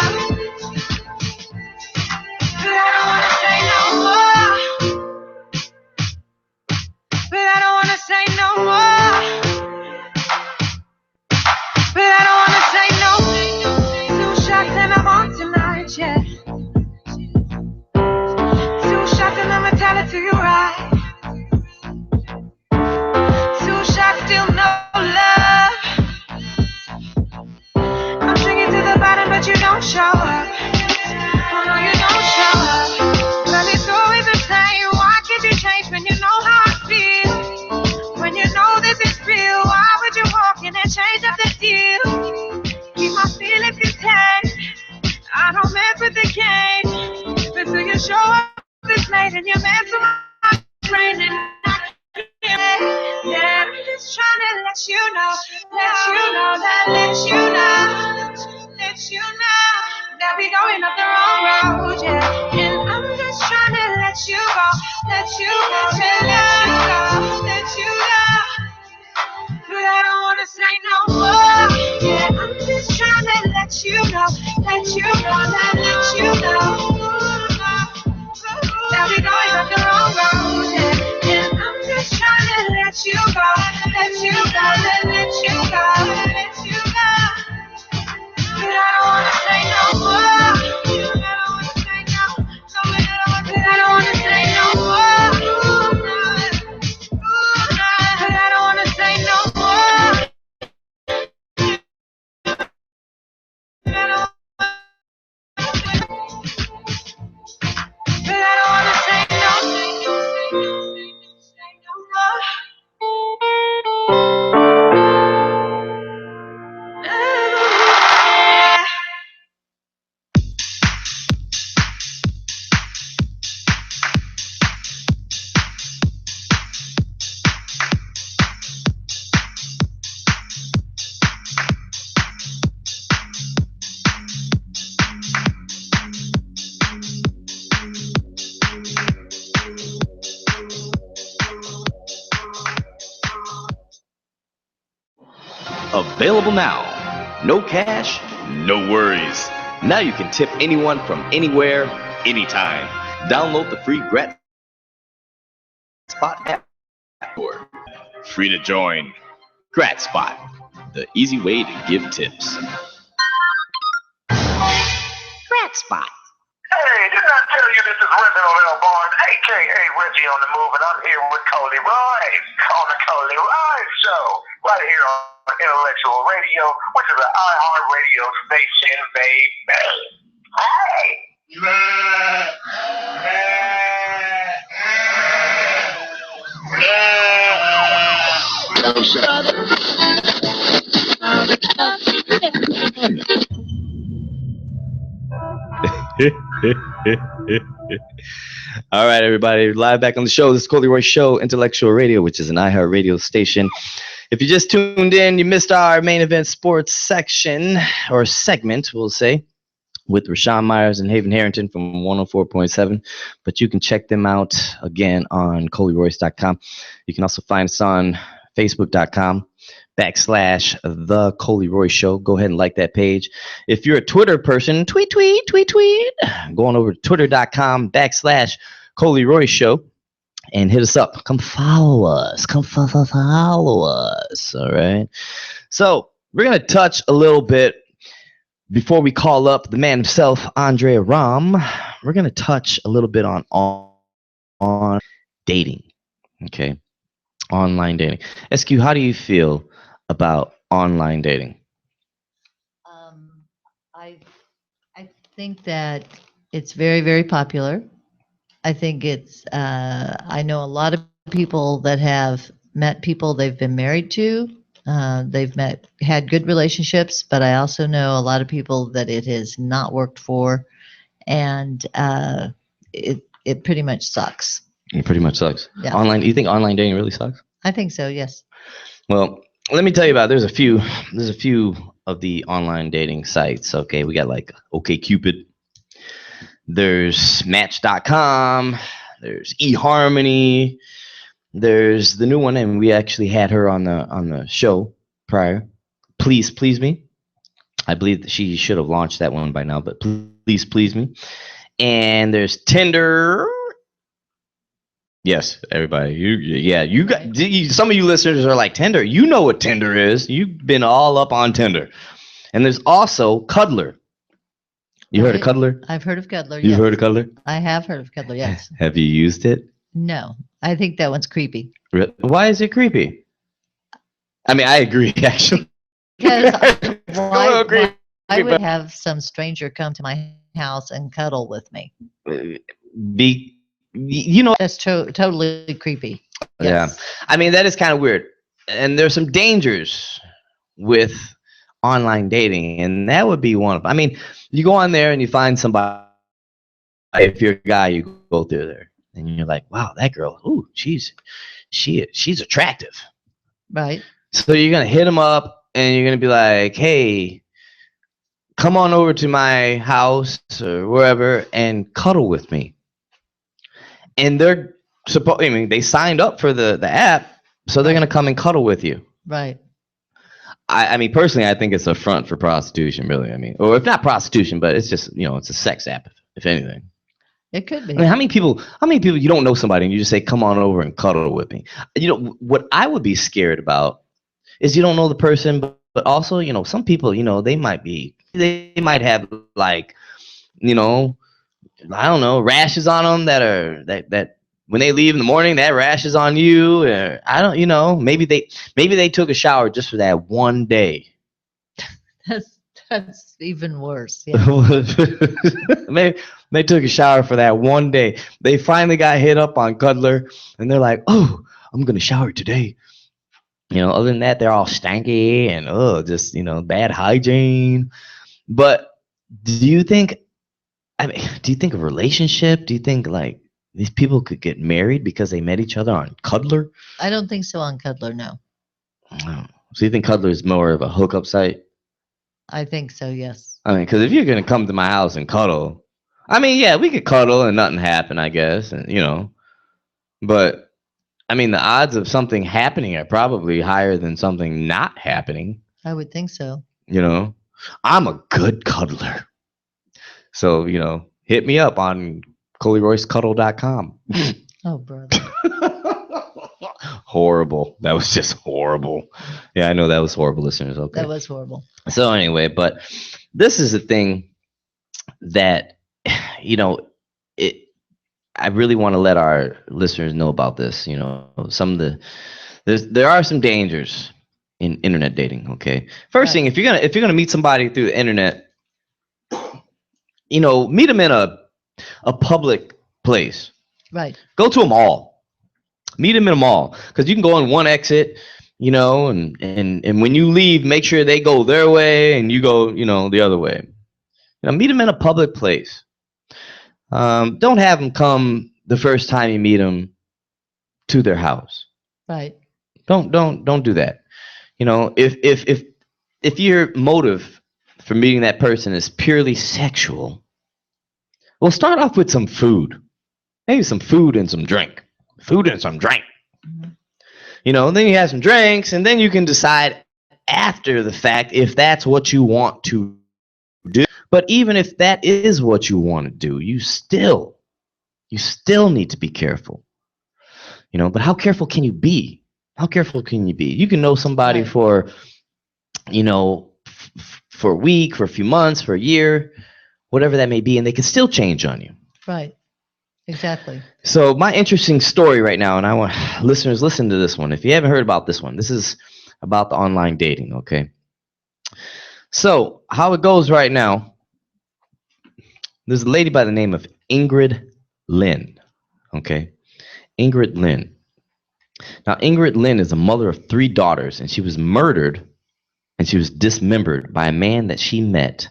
But I don't wanna say no more. But I don't wanna say no more. But I don't wanna say no. 2 shots and I'm on tonight, yeah. 2 shots and I'ma tell it to you right. 2 shots, still no love. I'm drinking to the bottom, but you don't show up. Oh no, you don't show up. But it's always the same. Why can't you change when you know how I feel? When you know this is real, why would you walk in and change up the deal? Keep my feelings contained. I don't mess with the game. But till you show up this late and you mess with my brain and yeah, I'm just trying to let you know that we going up the wrong road, yeah. And I'm just trying to let you go, let you go. But I don't wanna say no more. Yeah, I'm just trying to let you know that we going up the wrong road, yeah. And I'm just trying to let you go, let you go. Available now. No cash, no worries. Now you can tip anyone from anywhere, anytime. Download the free Grat Spot app. Free to join. Grat Spot, the easy way to give tips. Grat Spot. Hey, didn't I tell you this is Reginald L. Barnes, a.k.a. Reggie on the Move, and I'm here with Coley Royce on the Coley Royce Show, right here on Intellectual Radio, which is an iHeartRadio station, baby. Hey! All right, everybody, live back on the show. This is TheColeeRoyce Show, Intellectual Radio, which is an iHeart radio station. If you just tuned in, you missed our main event sports section, or segment, we'll say, with Rashawn Myers and Haven Harrington from 104.7. But you can check them out again on ColeeRoyce.com. You can also find us on Facebook.com/TheColeeRoyce Show. Go ahead and like that page. If you're a Twitter person, tweet. Go on over to Twitter.com/ColeeRoyce Show and hit us up. Come follow us. All right. So we're going to touch a little bit before we call up the man himself, Andre Auram. We're going to touch a little bit on dating. Okay. Online dating. SQ, how do you feel about online dating? I think that it's very, very popular. I think it's, I know a lot of people that have met people they've been married to. They've had good relationships, but I also know a lot of people that it has not worked for, and it pretty much sucks. It pretty much sucks. Yeah. Online, you think online dating really sucks? I think so, yes. Well, let me tell you about there's a few of the online dating sites. Okay, we got like OkCupid. There's Match.com. There's eHarmony. There's the new one, and we actually had her on the show prior. Please Me. I believe that she should have launched that one by now, but Please Me. And there's Tinder. Yes, everybody. You got some of you listeners are like, Tinder. You know what Tinder is. You've been all up on Tinder. And there's also Cuddler. You heard of Cuddler? I've heard of Cuddler. You've yes. heard of Cuddler? I have heard of Cuddler. Yes. Have you used it? No, I think that one's creepy. Why is it creepy? I mean, I agree, actually. Because I would have some stranger come to my house and cuddle with me. That's totally creepy. Yes. Yeah. I mean, that is kind of weird. And there's some dangers with online dating, and that would be one of them. I mean, you go on there and you find somebody. If you're a guy, you go through there and you're like, wow, that girl, ooh, she's attractive. Right. So you're going to hit them up and you're going to be like, hey, come on over to my house or wherever and cuddle with me. And they're they signed up for the app, so they're going to come and cuddle with you. Right. I mean, personally, I think it's a front for prostitution, really. I mean, or if not prostitution, but it's just, it's a sex app, if anything. It could be. I mean, how many people you don't know somebody and you just say, come on over and cuddle with me? What I would be scared about is you don't know the person, but also, some people, they might have like, I don't know, rashes on them that when they leave in the morning, that rash is on you. Or I don't, maybe they took a shower just for that one day. That's even worse. Yeah. Maybe they took a shower for that one day. They finally got hit up on Cuddler, and they're like, "Oh, I'm gonna shower today." Other than that, they're all stanky and just bad hygiene. But do you think a relationship? Do you think like these people could get married because they met each other on Cuddler? I don't think so on Cuddler, no. So you think Cuddler is more of a hookup site? I think so, yes. I mean, because if you're going to come to my house and cuddle, I mean, yeah, we could cuddle and nothing happen, I guess, and but I mean, the odds of something happening are probably higher than something not happening. I would think so. You know, I'm a good cuddler. So, hit me up on ColeeRoyceCuddle.com. Oh, brother. Horrible. That was just horrible. Yeah, I know that was horrible, listeners. Okay. That was horrible. So anyway, but this is a thing that, I really want to let our listeners know about this. There are some dangers in internet dating. Okay. First thing, if you're gonna meet somebody through the internet, meet them in a public place. Right. Go to a mall. Meet them in a mall, because you can go on one exit, and when you leave, make sure they go their way and you go, the other way. Meet them in a public place. Don't have them come the first time you meet them to their house. Right. Don't do that. If your motive for meeting that person is purely sexual, well, start off with some food. Maybe some food and some drink. Food and some drink. Mm-hmm. Then you have some drinks, and then you can decide after the fact if that's what you want to do. But even if that is what you want to do, you still need to be careful. But how careful can you be? How careful can you be? You can know somebody for, for a week, for a few months, for a year, whatever that may be, and they can still change on you. Right. Exactly. So my interesting story right now, and I want listeners listen to this one. If you haven't heard about this one, this is about the online dating. Okay. So how it goes right now, there's a lady by the name of Ingrid Lynn. Okay. Ingrid Lynn. Now, Ingrid Lynn is a mother of 3 daughters, and she was murdered and she was dismembered by a man that she met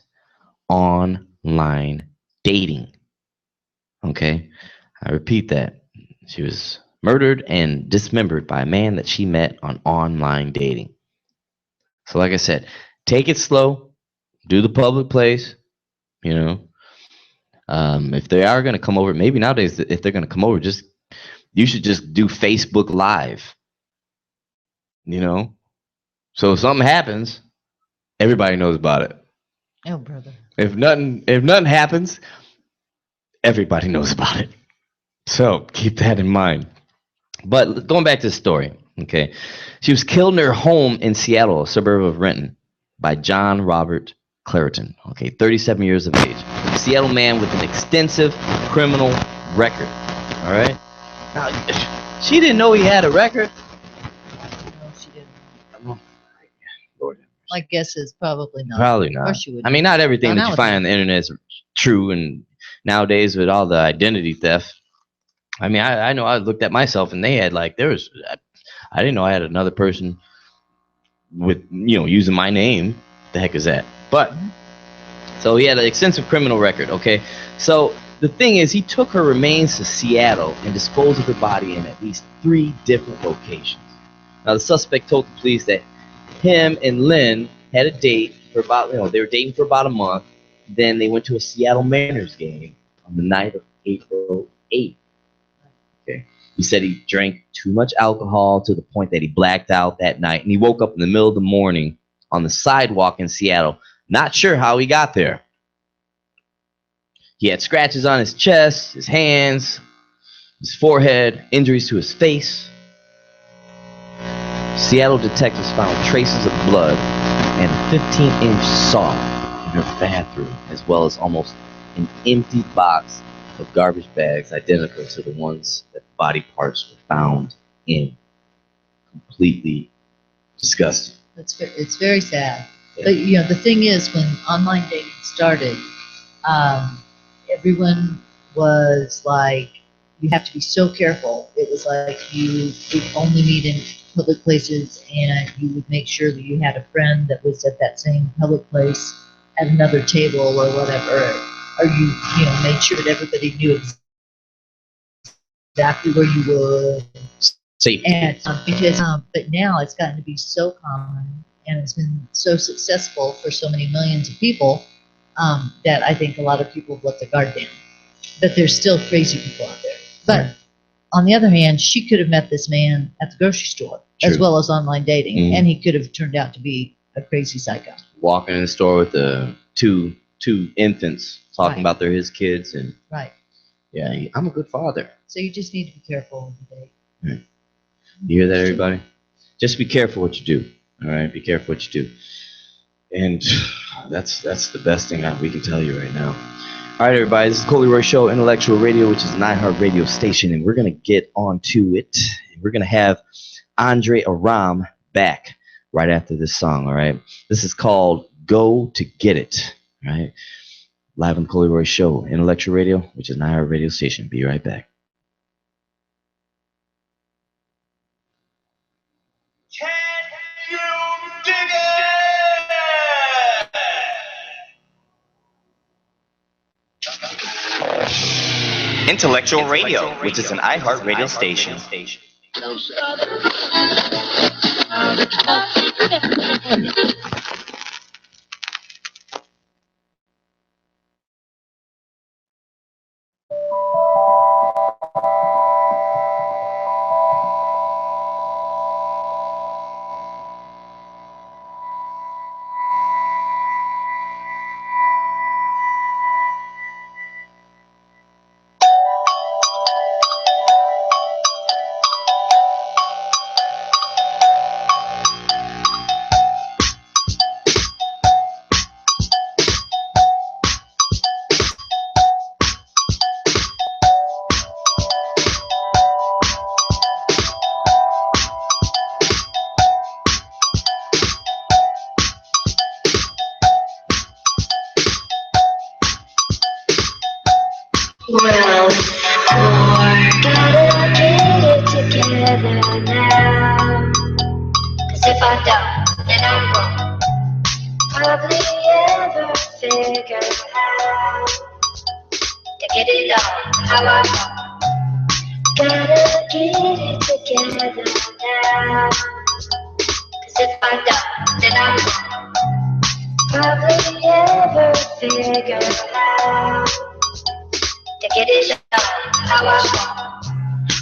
online dating. Okay. I repeat that. She was murdered and dismembered by a man that she met on online dating. So like I said, take it slow. Do the public place. If they are going to come over, maybe nowadays, if they're going to come over, you should just do Facebook Live. So if something happens, everybody knows about it. Oh, brother. If nothing happens, everybody knows about it. So keep that in mind. But going back to the story, okay, she was killed in her home in Seattle, a suburb of Renton, by John Robert Clareton, okay, 37 years of age, a Seattle man with an extensive criminal record. All right. Now, she didn't know he had a record. No, she didn't. My guess is probably not. Probably not. Or she would. I mean, not everything that you find on the internet is true, and nowadays with all the identity theft, I mean, I know I looked at myself and they had I didn't know I had another person with, using my name. The heck is that? But, so he had an extensive criminal record, okay? So the thing is, he took her remains to Seattle and disposed of her body in at least 3 different locations. Now, the suspect told the police that him and Lynn had a date for about, they were dating for about a month. Then they went to a Seattle Mariners game on the night of April 8th. Okay. He said he drank too much alcohol to the point that he blacked out that night, and he woke up in the middle of the morning on the sidewalk in Seattle, not sure how he got there. He had scratches on his chest, his hands, his forehead, injuries to his face. Seattle detectives found traces of blood and a 15-inch saw in her bathroom, as well as almost an empty box of garbage bags identical to the ones that body parts were found in. Completely disgusting. It's very sad. Yeah. But the thing is, when online dating started, everyone was like, you have to be so careful. It was like you would only meet in public places, and you would make sure that you had a friend that was at that same public place at another table or whatever, or you made sure that everybody knew exactly where you were. Safety. And but now it's gotten to be so common, and it's been so successful for so many millions of people that I think a lot of people have let their guard down. But there's still crazy people out there. But on the other hand, she could have met this man at the grocery store as well as online dating, and he could have turned out to be a crazy psycho. Walking in the store with the two infants talking Right. about they're his kids, and Right. yeah, I'm a good father. So you just need to be careful with the date. Right. You hear that, everybody? Just be careful what you do. All right, be careful what you do. And that's the best thing that we can tell you right now. All right, everybody, this is TheColeeRoy Show, Intellectual Radio, which is an iHeart radio station, and we're going to get on to it. We're going to have Auram back right after this song, all right? This is called Go to Get It, all right? Live on TheColeeRoy Show, Intellectual Radio, which is an iHeart radio station. Be right back. Intellectual Radio, which is an iHeart radio station. Well, gotta get it together now. 'Cause if I don't, then I won't probably ever figure out to get it on how I want. Gotta get it together now. 'Cause if I don't, then I won't probably ever figure out to get it on how I want.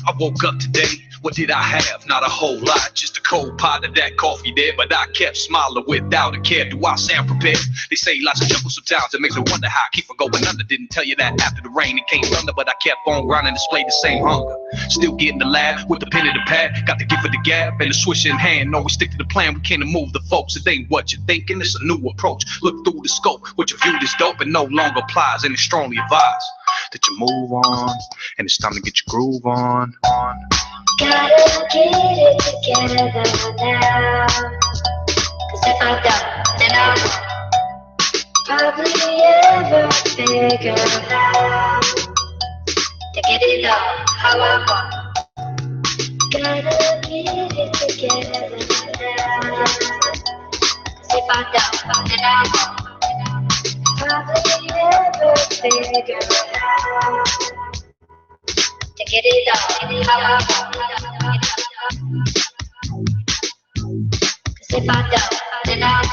I woke up today, what did I have? Not a whole lot, just a cold pot of that coffee there, but I kept smiling without a care. Do I sound prepared? They say lots of trouble sometimes, it makes me wonder how I keep from going under. Didn't tell you that after the rain it came thunder, but I kept on grinding, displayed the same hunger. Still getting the laugh with the pen and the pad, got the gift of the gab and the switch in hand. Always stick to the plan, we can't move the folks. It ain't what you're thinking, it's a new approach. Look through the scope, what you viewed as dope and no longer applies, and it's strongly advised that you move on, and it's time to get your groove on. Gotta get it together now. 'Cause if I don't, then I won't probably ever figure out to get it on how I want. Gotta get it together now. 'Cause if I don't, then I won't probably ever figure out to get it on how I want. 'Cause if I don't, then I won't.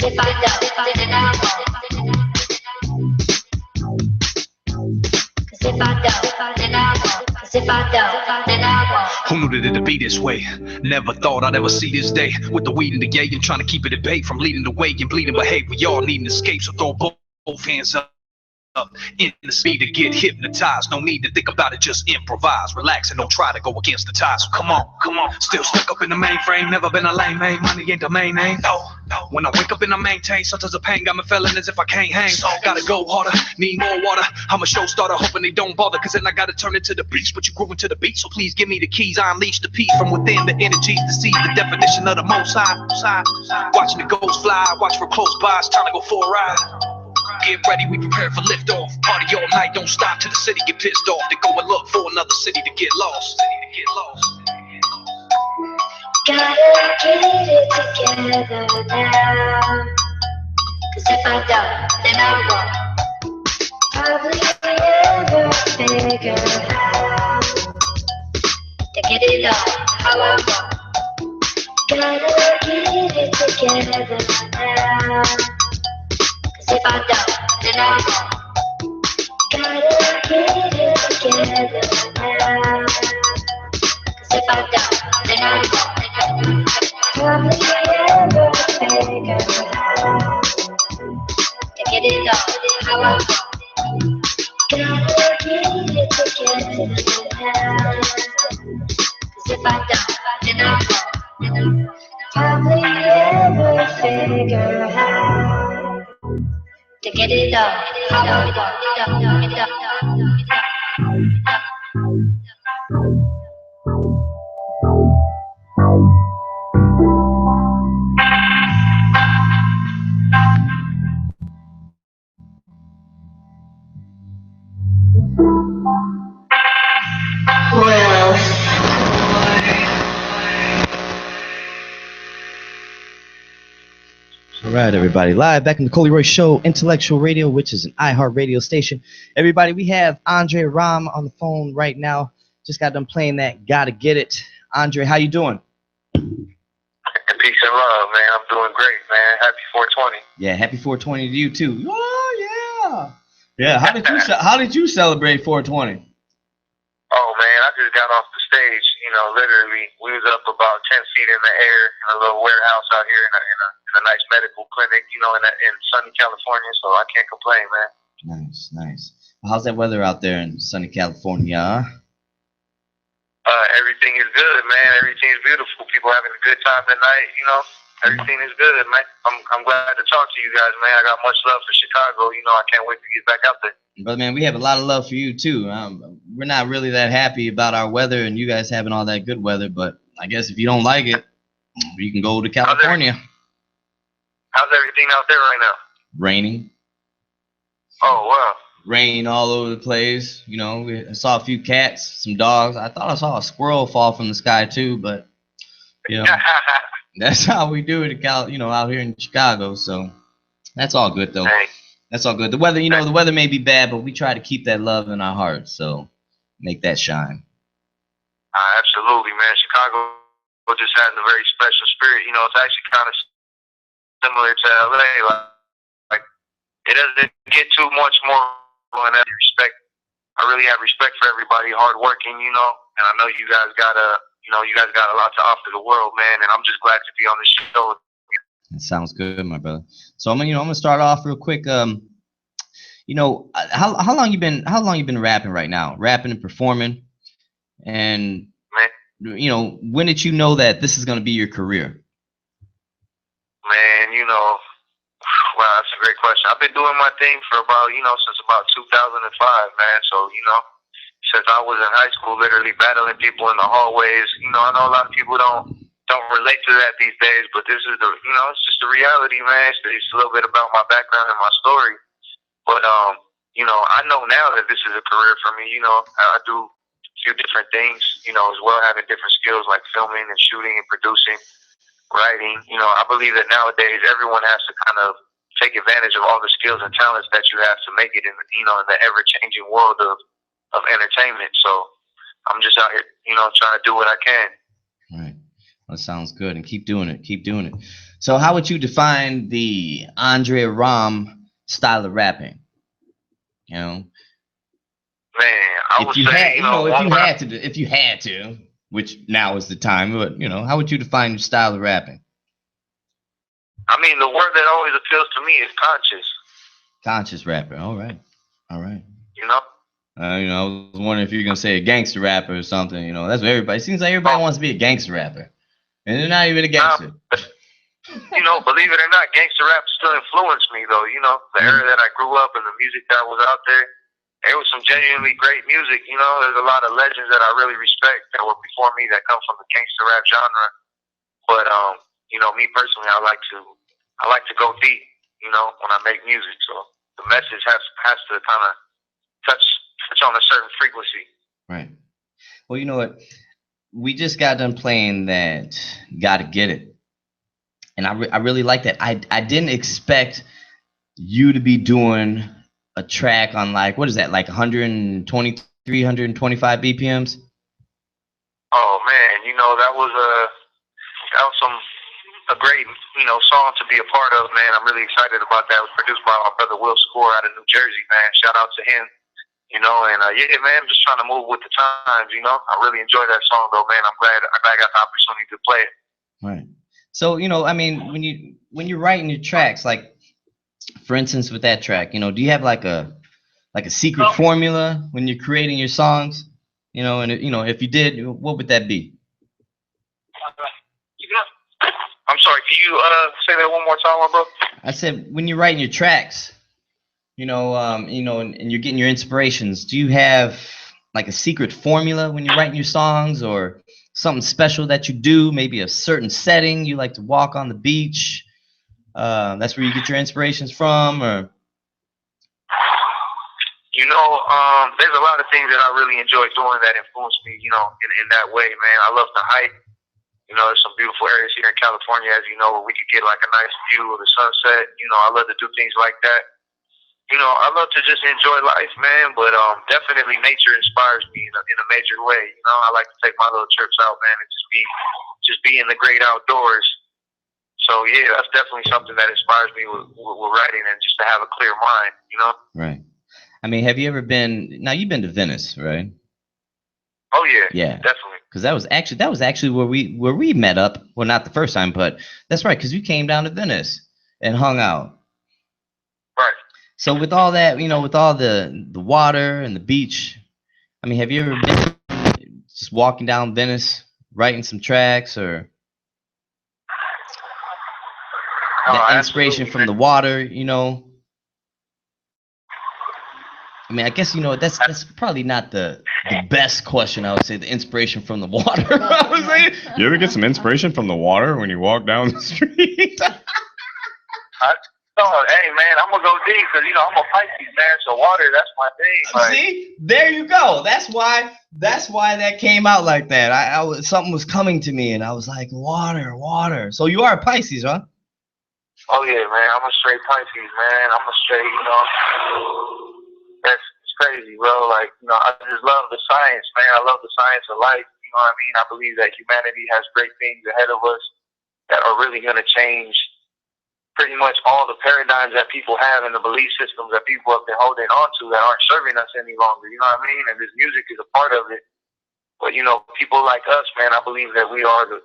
If I don't, then I won't. 'Cause if I don't, then I won't. 'Cause if I don't, then I won't. Who knew that it'd be this way? Never thought I'd ever see this day. With the weed and the yay and trying to keep it at bay from leading the way and bleeding behavior. We all need an escape, so throw both hands up in the speed to get hypnotized. No need to think about it, just improvise, relax, and don't try to go against the tide. So come on. Still stuck up in the mainframe, never been a lame man. Money ain't the main aim. No. When I wake up and I maintain, sometimes the pain got me feeling as if I can't hang. So gotta go harder, need more water. I'm a show starter, hoping they don't bother, 'cause then I gotta turn it to the beach. But you grooving to the beat, so please give me the keys. I unleash the peace from within, the energies to see the definition of the most high. Watching the ghosts fly, watch from close by. It's time to go for a ride. Get ready, we prepare for liftoff. Party all night, don't stop till the city get pissed off. Then go and look for another city to get lost. Gotta get it together now. 'Cause if I don't, then I won't probably ever figure out to get it on how I want. Gotta get it together now. 'Cause if I don't, then I won't. Gotta get it together now. 'Cause if I don't, then I won't probably ever figure have to get it all how I want. Gotta get it to get to the house. 'Cause if I don't, then I won't. Probably ever figure out to get it all how I want. All right, everybody, live back in the Coley Royce Show, Intellectual Radio, which is an iHeart radio station. Everybody, we have Andre Auram on the phone right now. Just got done playing that Gotta Get It. Andre, how you doing? Peace and love, man. I'm doing great, man. Happy 420. Yeah, happy 420 to you too. Oh yeah. Yeah, how did you celebrate 420? Oh man, I just got off the stage. You know, literally, we was up about 10 feet in the air in a little warehouse out here in a nice medical clinic. You know, in sunny California. So I can't complain, man. Nice, nice. How's that weather out there in sunny California? Everything is good, man. Everything is beautiful. People having a good time tonight. You know, everything is good, man. I'm glad to talk to you guys, man. I got much love for Chicago. You know, I can't wait to get back out there. But man, we have a lot of love for you too. We're not really that happy about our weather and you guys having all that good weather, but I guess if you don't like it, you can go to California. How's everything out there right now? Raining. Oh, wow. Rain all over the place. You know, I saw a few cats, some dogs. I thought I saw a squirrel fall from the sky too, but you know, that's how we do it out here in Chicago. So that's all good though. That's all good. The weather, the weather may be bad, but we try to keep that love in our hearts. So make that shine. Absolutely, man. Chicago just has a very special spirit. You know, it's actually kind of similar to LA. Like it doesn't get too much more in that respect. I really have respect for everybody hardworking, and I know you guys got a lot to offer the world, man, and I'm just glad to be on this show. That sounds good, my brother. So I'm gonna start off real quick. How long you been rapping right now? Rapping and performing, and when did you know that this is gonna be your career? Man, wow, that's a great question. I've been doing my thing for about, since about 2005, man. So, since I was in high school, literally battling people in the hallways. I know a lot of people don't relate to that these days, but this is it's just the reality, man. It's a little bit about my background and my story. But, I know now that this is a career for me. I do a few different things, as well, having different skills like filming and shooting and producing, writing. I believe that nowadays everyone has to kind of take advantage of all the skills and talents that you have to make it in the ever-changing world of entertainment. So I'm just out here, trying to do what I can. Right. That sounds good, and keep doing it. Keep doing it. So, how would you define the Andre Auram style of rapping? Man, I would say, if you had to, which now is the time, but how would you define your style of rapping? I mean, the word that always appeals to me is conscious. Conscious rapper. All right. All right. I was wondering if you're gonna say a gangster rapper or something. That's what everybody. It seems like everybody wants to be a gangster rapper, and they're not even a gangster. Believe it or not, gangster rap still influenced me, though. The era that I grew up and the music that was out there, there was some genuinely great music. There's a lot of legends that I really respect that were before me that come from the gangster rap genre. But me personally, I like to go deep. When I make music, so the message has to kind of touch on a certain frequency. Right. Well, you know what? We just got done playing that Gotta Get It. And I really like that. I didn't expect you to be doing a track on like 123, 125 BPMs? Oh man, that was a great song to be a part of, man. I'm really excited about that. It was produced by my brother Will Score out of New Jersey, man. Shout out to him. And yeah, man, I'm just trying to move with the times. I really enjoy that song, though, man. I'm glad I got the opportunity to play it. Right. So, I mean, when you're writing your tracks, like for instance with that track, do you have like a secret formula when you're creating your songs? And if you did, what would that be? I'm sorry, can you say that one more time, bro? I said when you're writing your tracks, and you're getting your inspirations, do you have like a secret formula when you're writing your songs, or something special that you do? Maybe a certain setting you like to walk on the beach. That's where you get your inspirations from, or there's a lot of things that I really enjoy doing that influence me, in that way, man. I love to hike. There's some beautiful areas here in California, as you know, where we could get like a nice view of the sunset. I love to do things like that. I love to just enjoy life, man. But definitely nature inspires me in a major way. I like to take my little trips out, man, and just be in the great outdoors. So yeah, that's definitely something that inspires me with writing, and just to have a clear mind. Right. I mean, have you ever been? Now you've been to Venice, right? Oh yeah. Yeah. Definitely. Because that was actually where we met up. Well, not the first time, but that's right. Because we came down to Venice and hung out. Right. So with all that, with all the water and the beach, I mean, have you ever been just walking down Venice, writing some tracks, or the inspiration from the water? I mean, I guess that's probably not the best question. I would say the inspiration from the water. I was like, you ever get some inspiration from the water when you walk down the street? Hey man, I'm gonna go deep because I'm a Pisces, man. So water, that's my thing. Like, see, there you go. That's why that came out like that. I was, something was coming to me, and I was like, water. So you are a Pisces, huh? Oh yeah, man. I'm a straight Pisces, man. I'm a straight, It's crazy, bro. Like, I just love the science, man. I love the science of life. You know what I mean? I believe that humanity has great things ahead of us that are really going to change pretty much all the paradigms that people have and the belief systems that people have been holding on to that aren't serving us any longer. You know what I mean? And this music is a part of it. But, people like us, man, I believe that we are the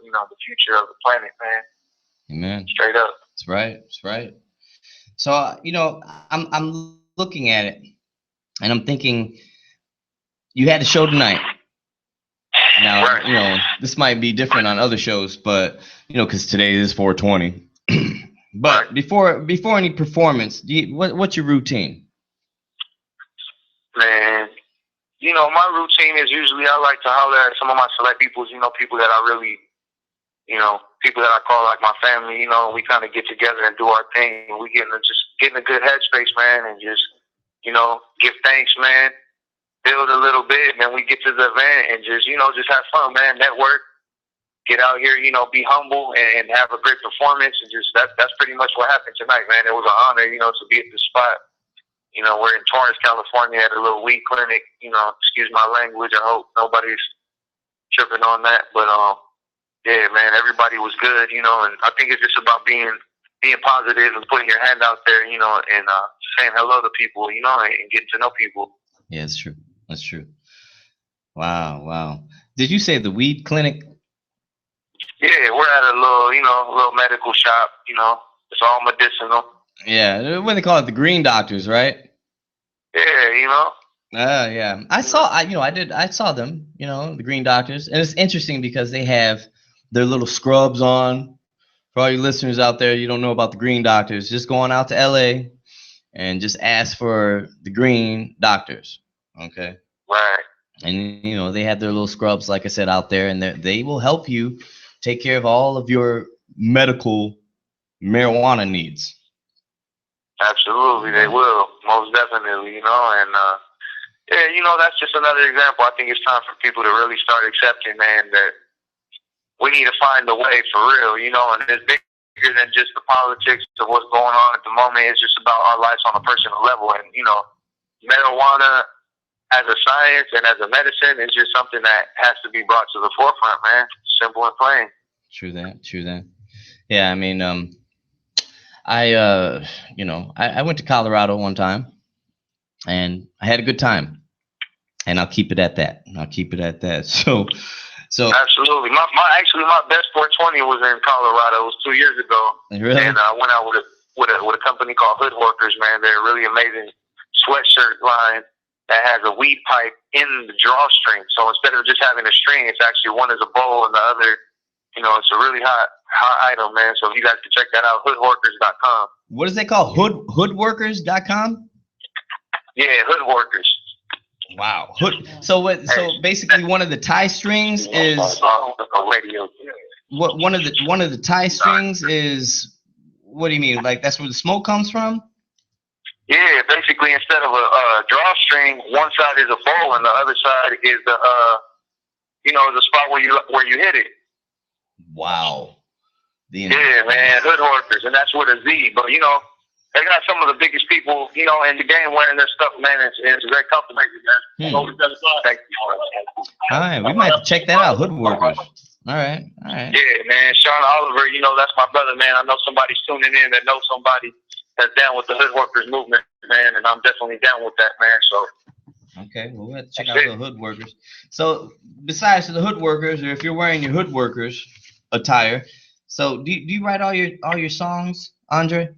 future of the planet, man. Amen. Straight up. That's right. That's right. So, I'm looking at it, and I'm thinking, you had a show tonight. Now, this might be different on other shows, but, because today is 420. But before any performance, what's your routine? Man, my routine is usually I like to holler at some of my select peoples, people that I really, people that I call like my family, we kind of get together and do our thing. And we get in a good headspace, man, and just, give thanks, man, build a little bit, and then we get to the event and just, just have fun, man, network. Get out here, be humble and have a great performance, and just that's pretty much what happened tonight, man. It was an honor, to be at the spot. We're in Torrance, California at a little weed clinic. Excuse my language. I hope nobody's tripping on that. But yeah, man, everybody was good, and I think it's just about being positive and putting your hand out there, and saying hello to people, and getting to know people. Yeah, that's true. That's true. Wow. Did you say the weed clinic? Yeah, we're at a little medical shop. It's all medicinal. Yeah, when they call it the green doctors, right? Yeah, yeah. I saw them, the green doctors. And it's interesting because they have their little scrubs on. For all you listeners out there, you don't know about the green doctors, just going out to LA and just ask for the green doctors. Okay. Right. And they have their little scrubs, like I said, out there, and they will help you take care of all of your medical marijuana needs. Absolutely, they will. Most definitely, and yeah, that's just another example. I think it's time for people to really start accepting, man, that we need to find a way for real, and it's bigger than just the politics of what's going on at the moment. It's just about our lives on a personal level, and marijuana as a science and as a medicine is just something that has to be brought to the forefront, man. Simple and plain. True that. Yeah, I mean, I went to Colorado one time, and I had a good time, and I'll keep it at that. So absolutely, my best 420 was in Colorado. It was 2 years ago, really, and I went out with a company called Hood Workers. Man, they're a really amazing sweatshirt line that has a weed pipe in the drawstring. So instead of just having a string, it's actually one is a bowl and the other, it's a really hot item, man. So you guys can check that out, hoodworkers.com. What is it called? Hoodworkers.com? Yeah, Hood Workers. Wow. So basically one of the tie strings is what one of the tie strings is. What do you mean? Like that's where the smoke comes from? Yeah, basically instead of a drawstring, one side is a bowl and the other side is the spot where you hit it. Wow. Yeah, man, Hood Workers, and that's with a Z. But they got some of the biggest people, in the game wearing their stuff, man. It's very comfortable. All right, we might have to check that out. Hood Workers. All right. Yeah, man, Sean Oliver, that's my brother, man. I know somebody's tuning in that knows somebody that's down with the Hood Workers movement, man, and I'm definitely down with that, man. So. Okay, well, we'll have to check out the Hood Workers. So, besides the Hood Workers, or if you're wearing your Hood Workers attire, so do you write all your songs, Andre?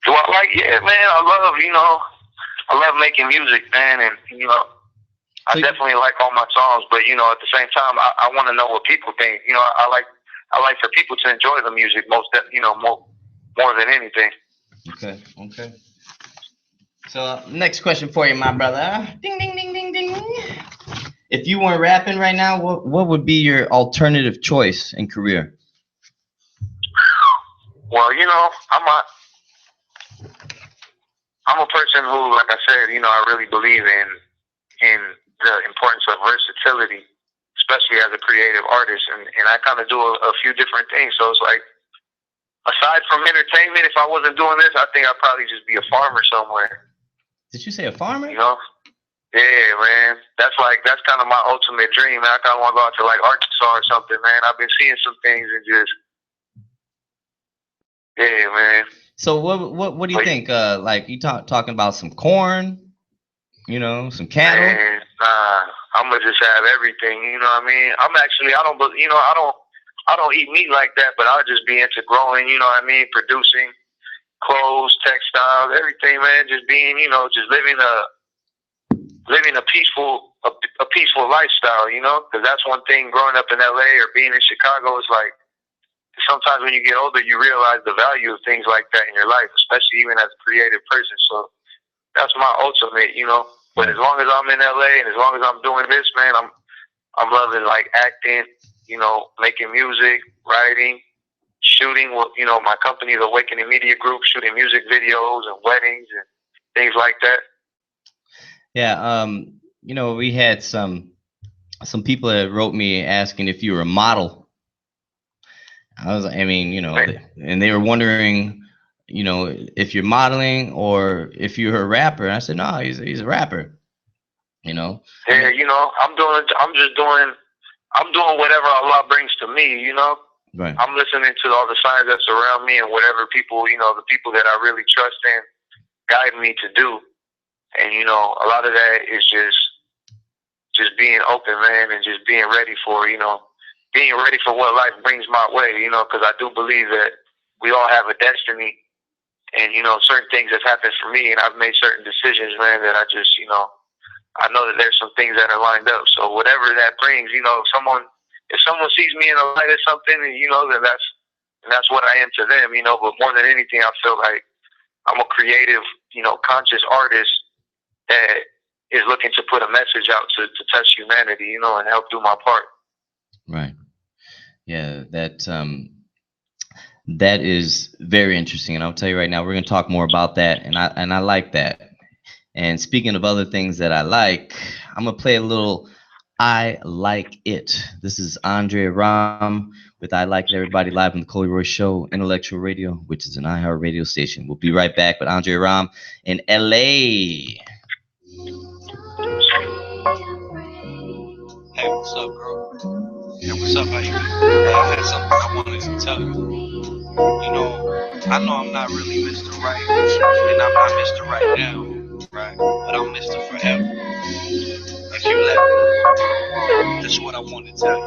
Do I like? Yeah, man. I love making music, man, and I definitely like all my songs. But at the same time, I want to know what people think. I like for people to enjoy the music more than anything. Okay. So next question for you, my brother. Ding ding ding ding ding. If you weren't rapping right now, what would be your alternative choice in career? Well, I'm a person who, like I said, I really believe in the importance of versatility, especially as a creative artist, and I kind of do a few different things. So it's like, aside from entertainment, if I wasn't doing this, I think I'd probably just be a farmer somewhere. Did you say a farmer? Yeah, man. That's kind of my ultimate dream, man. I kind of want to go out to like Arkansas or something, man. I've been seeing some things and just, yeah, man. So what do you think? Like you talking about some corn, some cattle? Man, nah, I'm gonna just have everything. You know what I mean? I don't eat meat like that, but I'll just be into growing. You know what I mean? Producing clothes, textiles, everything, man. Just being, just living a peaceful lifestyle. Because that's one thing. Growing up in LA or being in Chicago is like, sometimes when you get older, you realize the value of things like that in your life, especially even as a creative person. So that's my ultimate, But as long as I'm in LA and as long as I'm doing this, man, I'm loving like acting, making music, writing, shooting. My company, the Awakening Media Group, shooting music videos and weddings and things like that. Yeah, we had some people that wrote me asking if you were a model. And they were wondering, if you're modeling or if you're a rapper. And I said, no, he's a rapper. Yeah, I'm doing whatever Allah brings to me. Right. I'm listening to all the signs that's around me and whatever people, the people that I really trust in guide me to do. And a lot of that is just being open, man, and just being ready for what life brings my way, because I do believe that we all have a destiny and, certain things have happened for me and I've made certain decisions, man, that I just, I know that there's some things that are lined up. So whatever that brings, if someone sees me in a light or something, and, then that's what I am to them, but more than anything, I feel like I'm a creative, conscious artist that is looking to put a message out to touch humanity, and help do my part. Right. Yeah, that is very interesting, and I'll tell you right now, we're going to talk more about that, and I like that. And speaking of other things that I like, I'm going to play a little I Like It. This is Andre Auram with I Like It, everybody, live on the Coley Royce Show, Intellectual Radio, which is an iHeart radio station. We'll be right back with Andre Auram in LA. Hey, what's up, bro? Yeah, what's up? How you doing? I had something I wanted to tell you. I know I'm not really Mr. Right, and I'm not Mr. Right now, right? But I'm Mr. Forever. If you let me. That's what I want to tell you.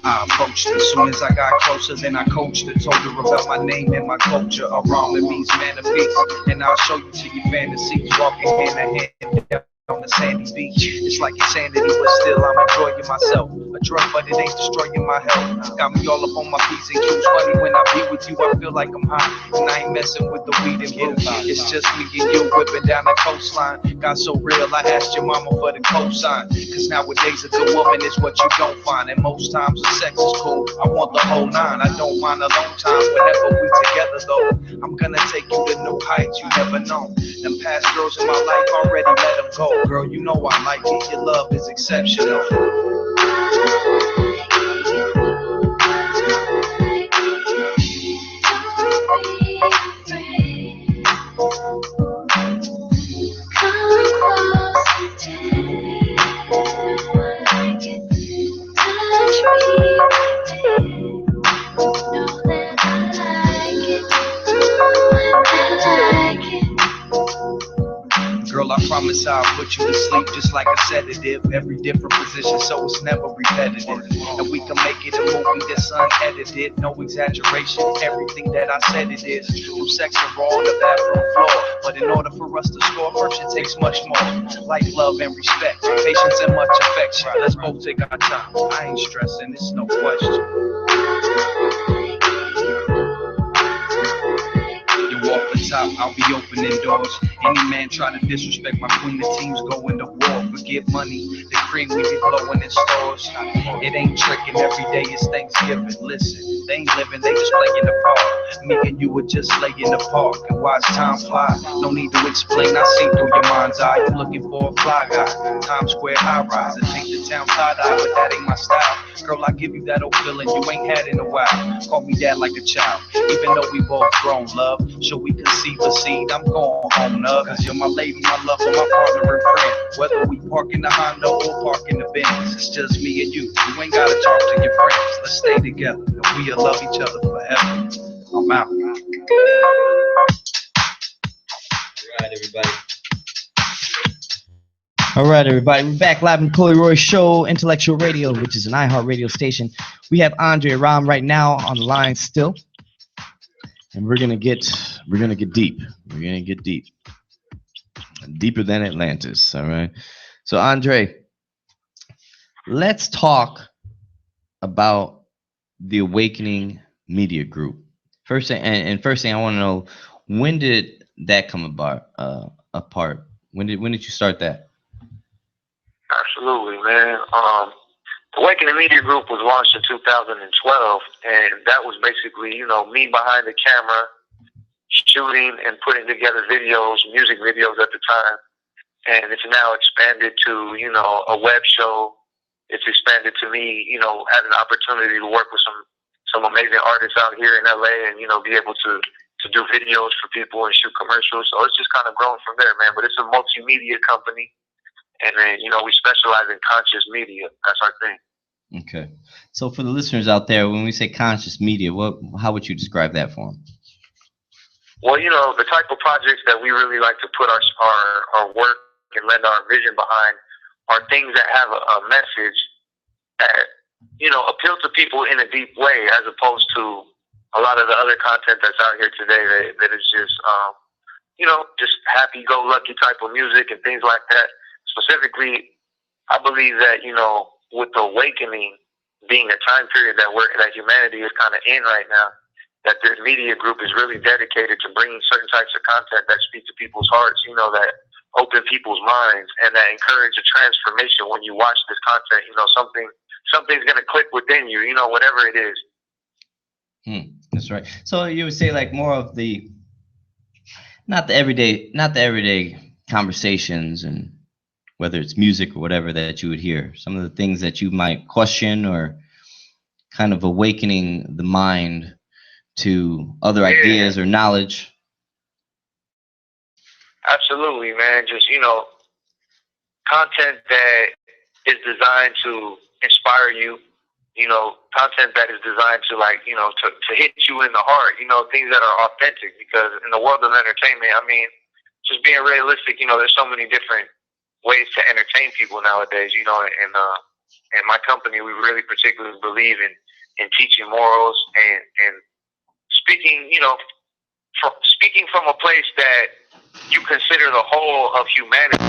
I approached her. As soon as I got closer, then I coached her. Told her about my name and my culture. Auram, it means man of peace. And I'll show you to your fantasies. Walking hand in hand down on the sandy beach. It's like insanity, but still I'm enjoying myself. A drug, but it ain't destroying my health. Got me all up on my P's and Q's. Funny when I be with you, I feel like I'm high. And I ain't messing with the weed and blue. It's just me and you whipping down the coastline. Got so real, I asked your mama for the cosign. Cause nowadays a good woman is what you don't find. And most times the sex is cool. I want the whole nine. I don't mind a long time whenever we together though. I'm gonna take you to new heights you never known. Them past girls in my life already let them go. Girl, you know I like it. Your love is exceptional. Girl, I promise I'll put you to sleep just like a sedative. Every different position, so it's never repetitive. And we can make it a movie that's unedited, no exaggeration. Everything that I said it is. From sex and raw on the bathroom floor. But in order for us to score, first it takes much more. Like love and respect, patience and much affection. Let's both take our time. I ain't stressing, it's no question. Off the top, I'll be opening doors. Any man try to disrespect my queen, the teams go into war. Forget money, the cream we be blowing in stores. It ain't tricking, every day is Thanksgiving. Listen, they ain't living, they just playing the part. Me and you would just lay in the park and watch time fly. No need to explain, I see through your mind's eye. You looking for a fly guy, Times Square high rise. I think the town tie-dye, but that ain't my style. Girl, I give you that old feeling you ain't had in a while. Call me dad like a child, even though we both grown, love. So we conceive a seed, I'm going home, love. Cause you're my lady, my lover, my partner and friend. Whether we park in the Honda or park in the Benz, it's just me and you. You ain't gotta talk to your friends. Let's stay together, and we'll love each other forever. I'm out. All right, everybody. We're back live on TheColeeRoyce Show, Intellectual Radio, which is an iHeart radio station. We have Auram right now on the line still. And we're gonna get deep. We're gonna get deep. Deeper than Atlantis, all right? So Andre, let's talk about the Awakening Media Group. First thing I want to know, when did that come apart? When did you start that? Absolutely, man. Awakening Media Group was launched in 2012, and that was basically, me behind the camera, shooting and putting together videos, music videos at the time. And it's now expanded to, a web show. It's expanded to me, having an opportunity to work with some amazing artists out here in LA and, be able to do videos for people and shoot commercials. So it's just kind of grown from there, man. But it's a multimedia company. And then, we specialize in conscious media. That's our thing. Okay. So for the listeners out there, when we say conscious media, how would you describe that for them? Well, the type of projects that we really like to put our work and lend our vision behind are things that have a message that, appeal to people in a deep way, as opposed to a lot of the other content that's out here today that is just, just happy-go-lucky type of music and things like that. Specifically, I believe that, with the awakening being a time period that humanity is kind of in right now, that this media group is really dedicated to bringing certain types of content that speak to people's hearts, that open people's minds and that encourage a transformation. When you watch this content, something's going to click within you, whatever it is. That's right. So you would say like more of not the everyday conversations, and whether it's music or whatever that you would hear, some of the things that you might question or kind of awakening the mind to other ideas or knowledge. Absolutely, man. Just, content that is designed to inspire you, content that is designed to, like, to hit you in the heart, things that are authentic, because in the world of entertainment, I mean, just being realistic, there's so many different ways to entertain people nowadays, and in my company, we really particularly believe in teaching morals and speaking, speaking from a place that you consider the whole of humanity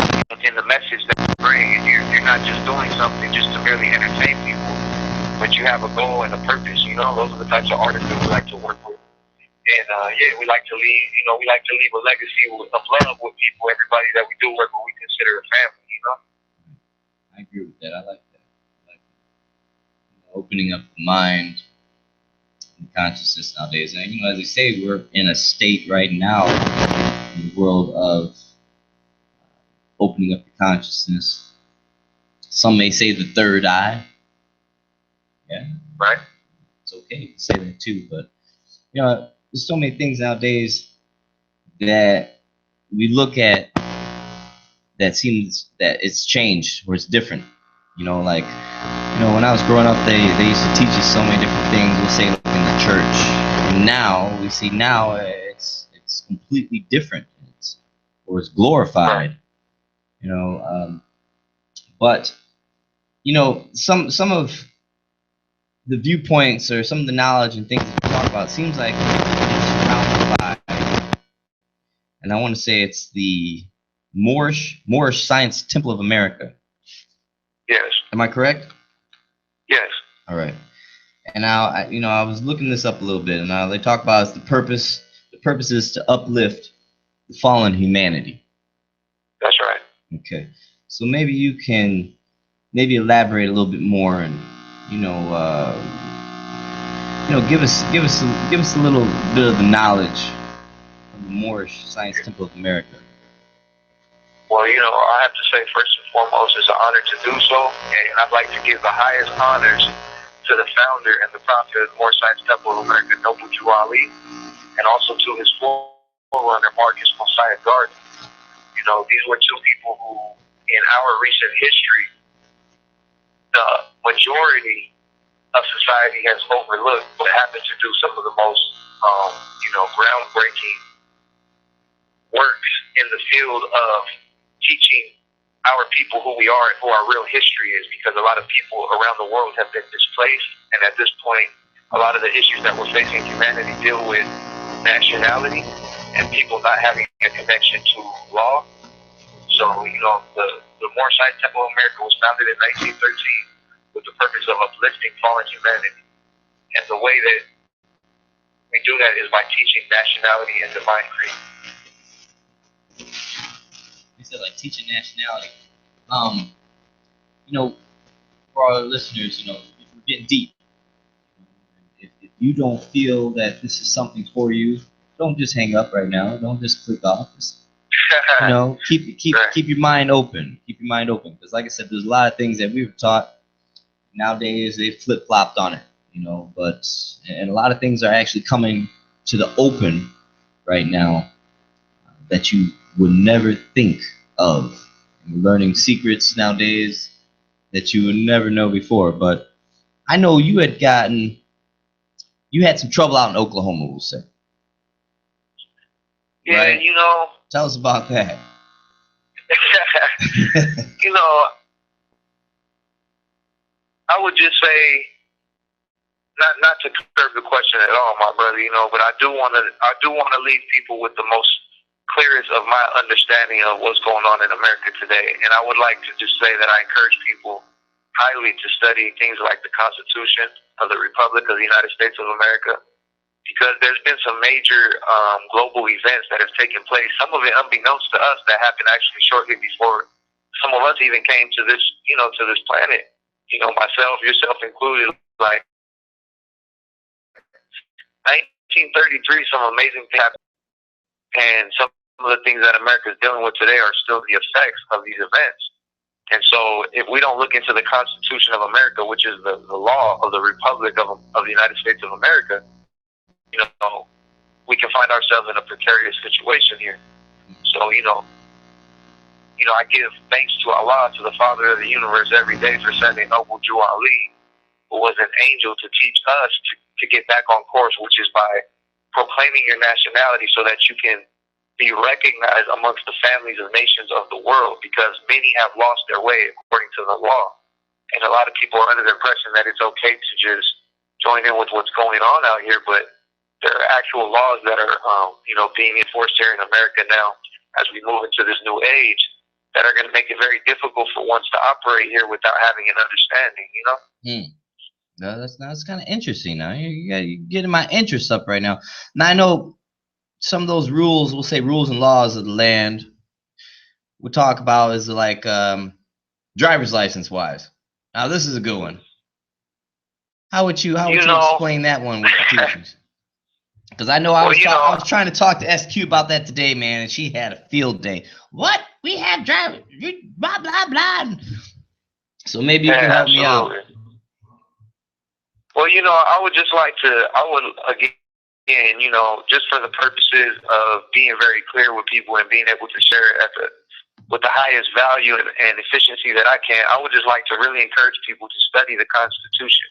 in the message that you bring. And you're not just doing something just to merely entertain people, but you have a goal and a purpose. Those are the types of artists that we like to work with. And we like to leave, we like to leave a legacy of love with people. Everybody that we do work with, we consider a family. I agree with that. I like that. Opening up the mind and consciousness nowadays. And as they say, we're in a state right now in the world of opening up the consciousness. Some may say the third eye. Yeah. Right. It's okay to say that too, but there's so many things nowadays that we look at that seems that it's changed or it's different. When I was growing up, they used to teach us so many different things. We'll say, like, in the church, and now we see it's completely different. It's glorified. But some of the viewpoints or some of the knowledge and things that we talk about seems like it's surrounded by, and I want to say it's the Moorish Science Temple of America. Yes. Am I correct? Yes. All right. And now, I was looking this up a little bit, and they talk about it's the purpose. The purpose is to uplift the fallen humanity. That's right. Okay. So maybe you can elaborate a little bit more, and give us a little bit of the knowledge of the Moorish Science Temple of America. Well, I have to say, first and foremost, it's an honor to do so, and I'd like to give the highest honors to the founder and the prophet of the Moorish Science Temple of America, Noble Jew Ali, and also to his forerunner, Marcus Mosiah Garden. These were two people who, in our recent history, the majority of society has overlooked, but happened to do some of the most, groundbreaking works in the field of teaching our people who we are and who our real history is, because a lot of people around the world have been displaced, and at this point, a lot of the issues that we're facing humanity deal with nationality and people not having a connection to law. So, the Moorish Science Temple of America was founded in 1913 with the purpose of uplifting fallen humanity. And the way that we do that is by teaching nationality and divine creed. You said, like, teaching nationality. For our listeners, if we're getting deep, if you don't feel that this is something for you, don't just hang up right now. Don't just click off. Just, keep your mind open. Keep your mind open, because, like I said, there's a lot of things that we were taught. Nowadays, they flip-flopped on it, but a lot of things are actually coming to the open right now that you would never think of. And learning secrets nowadays that you would never know before. But I know you had some trouble out in Oklahoma, we'll say. Yeah, right? Tell us about that. I would just say, not to curb the question at all, my brother, but I do want to leave people with the most clearest of my understanding of what's going on in America today. And I would like to just say that I encourage people highly to study things like the Constitution of the Republic of the United States of America, because there's been some major global events that have taken place, some of it unbeknownst to us, that happened actually shortly before some of us even came to this, to this planet. Myself, yourself included, like 1933, some amazing things happened. And some of the things that America is dealing with today are still the effects of these events. And so if we don't look into the Constitution of America, which is the law of the Republic of the United States of America, you know, we can find ourselves in a precarious situation here. So, I give thanks to Allah, to the Father of the universe, every day for sending Noble Jew Ali, who was an angel to teach us to get back on course, which is by proclaiming your nationality so that you can be recognized amongst the families of nations of the world, because many have lost their way according to the law. And a lot of people are under the impression that it's okay to just join in with what's going on out here, but there are actual laws that are, being enforced here in America now as we move into this new age that are going to make it very difficult for ones to operate here without having an understanding, No, that's kind of interesting. Now you're getting my interest up right now. Now I know some of those rules, we'll say rules and laws of the land, we'll talk about is like driver's license wise. Now this is a good one. How would you explain that one with the teachers? Because I know I was trying to talk to SQ about that today, man, and she had a field day. What? We have driver, blah blah blah. So maybe you can help me out. Well, I would just like to, again, just for the purposes of being very clear with people and being able to share it with the highest value and efficiency that I can, I would just like to really encourage people to study the Constitution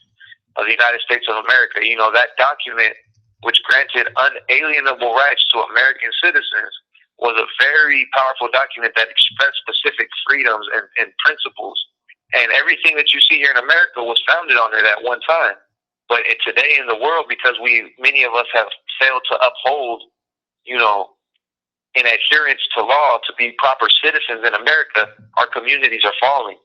of the United States of America. That document, which granted unalienable rights to American citizens, was a very powerful document that expressed specific freedoms and principles. And everything that you see here in America was founded on it at one time. But today in the world, because many of us have failed to uphold, in adherence to law to be proper citizens in America, our communities are falling,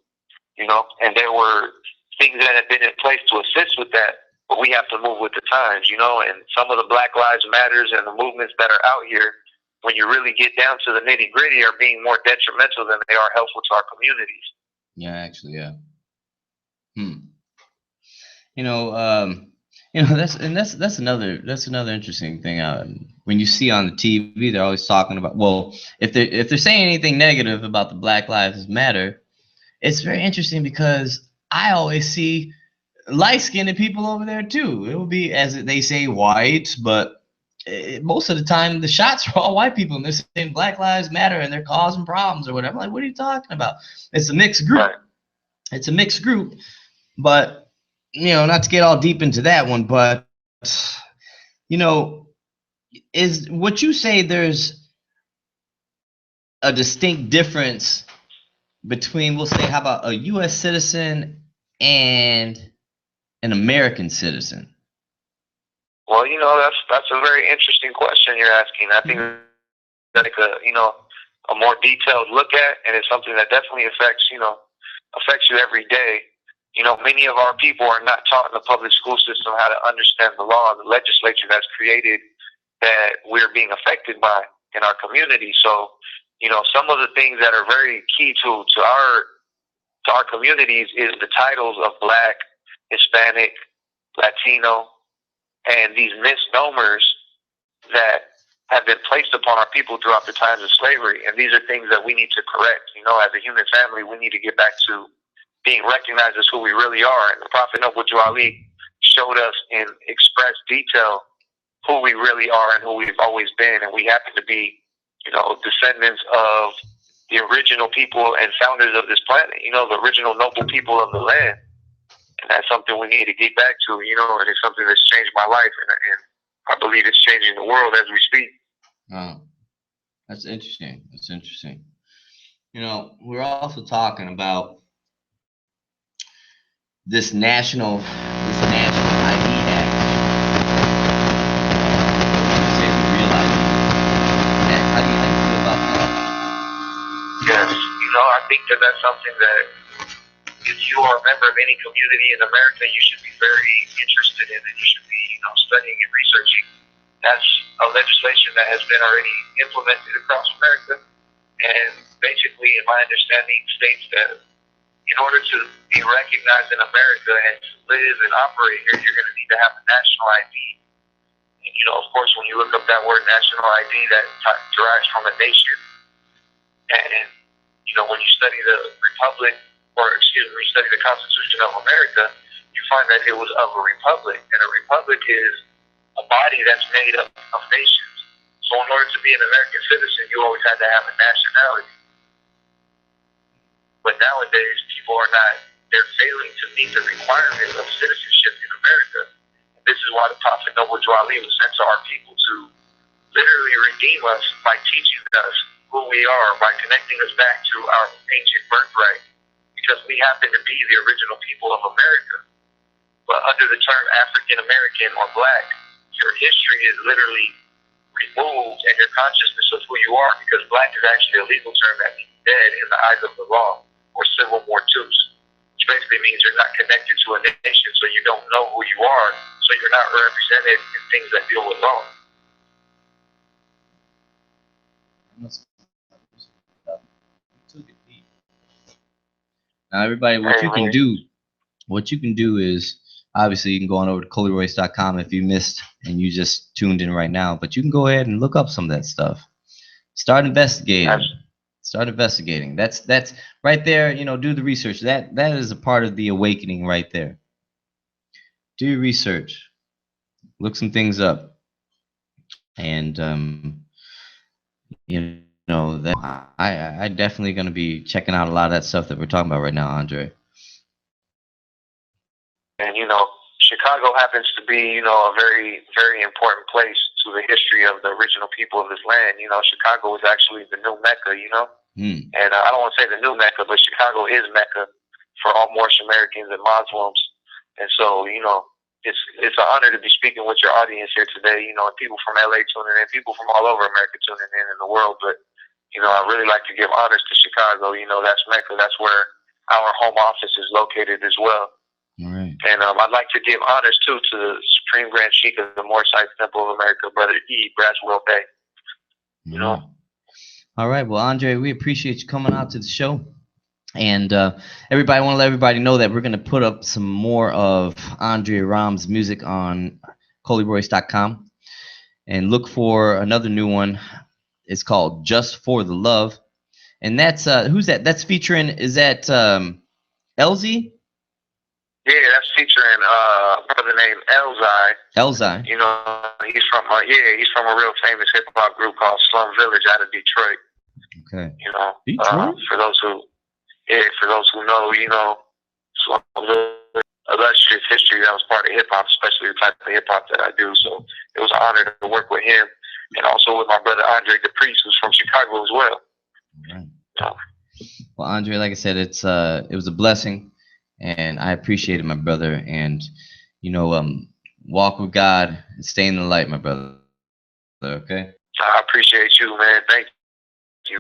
and there were things that have been in place to assist with that, but we have to move with the times, and some of the Black Lives Matters and the movements that are out here, when you really get down to the nitty gritty, are being more detrimental than they are helpful to our communities. Yeah, actually, yeah. That's another interesting thing. When you see on the TV, they're always talking about, well, if they're saying anything negative about the Black Lives Matter, it's very interesting because I always see light-skinned people over there too. It will be, as they say, white, but most of the time the shots are all white people, and they're saying Black Lives Matter and they're causing problems or whatever. I'm like, what are you talking about? It's a mixed group. It's a mixed group, but not to get all deep into that one, but is what you say there's a distinct difference between, we'll say, how about a U.S. citizen and an American citizen? Well, that's a very interesting question you're asking. I think that's a more detailed look at, and it's something that definitely affects you every day. Many of our people are not taught in the public school system how to understand the law and the legislature that's created that we're being affected by in our community. So, some of the things that are very key to our communities is the titles of Black, Hispanic, Latino, and these misnomers that have been placed upon our people throughout the times of slavery. And these are things that we need to correct. As a human family, we need to get back to being recognized as who we really are. And the Prophet Noble Jew Ali showed us in express detail who we really are and who we've always been. And we happen to be, descendants of the original people and founders of this planet, the original noble people of the land. And that's something we need to get back to, and it's something that's changed my life. And I believe it's changing the world as we speak. Oh, that's interesting. That's interesting. We're also talking about this national ID Act. How do you feel about that? Yes, I think that's something that if you are a member of any community in America, you should be very interested in, and you should be, studying and researching. That's a legislation that has been already implemented across America, and basically, in my understanding, states that in order to be recognized in America and to live and operate here, you're going to need to have a national ID. And, of course, when you look up that word national ID, that derives from a nation. And when you study the Republic, or excuse me, when you study the Constitution of America, you find that it was of a republic, and a republic is a body that's made up of nations. So in order to be an American citizen, you always had to have a nationality. But nowadays, people are not, they're failing to meet the requirements of citizenship in America. This is why the Prophet Noble Drew Ali was sent to our people to literally redeem us by teaching us who we are, by connecting us back to our ancient birthright, because we happen to be the original people of America. But under the term African American or black, your history is literally removed and your consciousness of who you are, because black is actually a legal term that means dead in the eyes of the law, or civil mortuus, which basically means you're not connected to a nation, so you don't know who you are, so you're not represented in things that deal with law. Now, everybody, what you can do is, obviously, you can go on over to TheColeeRoyce.com if you missed and you just tuned in right now. But you can go ahead and look up some of that stuff. Start investigating. Start investigating. That's right there. Do the research. That is a part of the awakening right there. Do your research. Look some things up. And that I definitely gonna be checking out a lot of that stuff that we're talking about right now, Andre. And Chicago happens to be, a very, very important place to the history of the original people of this land. Chicago is actually the new Mecca, And I don't want to say the new Mecca, but Chicago is Mecca for all Moorish Americans and Muslims. And so, it's an honor to be speaking with your audience here today, and people from LA tuning in, people from all over America tuning in the world. But, I really like to give honors to Chicago. That's Mecca. That's where our home office is located as well. All right. And I'd like to give honors, too, to the Supreme Grand Sheikh of the Moorish Temple of America, Brother E. Braswell Bay. All right. Well, Andre, we appreciate you coming out to the show. And everybody, I want to let everybody know that we're going to put up some more of Andre Auram's music on TheColeeRoyce.com. And look for another new one. It's called Just for the Love. And that's, who's that? That's featuring, is that LZ? Yeah, that's featuring a brother named Elzai. Elzai. He's from a real famous hip hop group called Slum Village out of Detroit. Okay. Detroit? For those who know, Slum Village, illustrious history that was part of hip hop, especially the type of hip hop that I do. So it was an honor to work with him, and also with my brother Andre DePriest, who's from Chicago as well. Right. Well, Andre, like I said, it was a blessing. And I appreciate it, my brother. And, walk with God and stay in the light, my brother. Okay? I appreciate you, man. Thank you.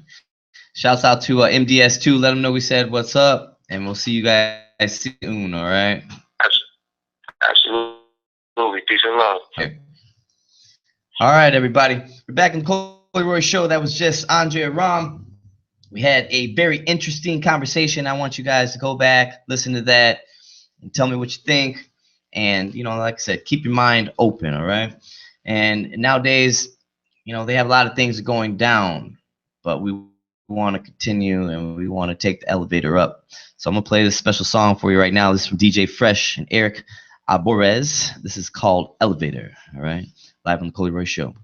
Shouts out to MDS2. Let them know we said what's up. And we'll see you guys soon, all right? Absolutely. Peace and love. Okay. All right, everybody. We're back in the TheColeeRoyce Show. That was just Andre Auram. We had a very interesting conversation. I want you guys to go back, listen to that, and tell me what you think. And, like I said, keep your mind open, all right? And nowadays, they have a lot of things going down, but we want to continue and we want to take the elevator up. So I'm going to play this special song for you right now. This is from DJ Fresh and Eric Alborez. This is called Elevator, all right? Live on the TheColeeRoyce Show.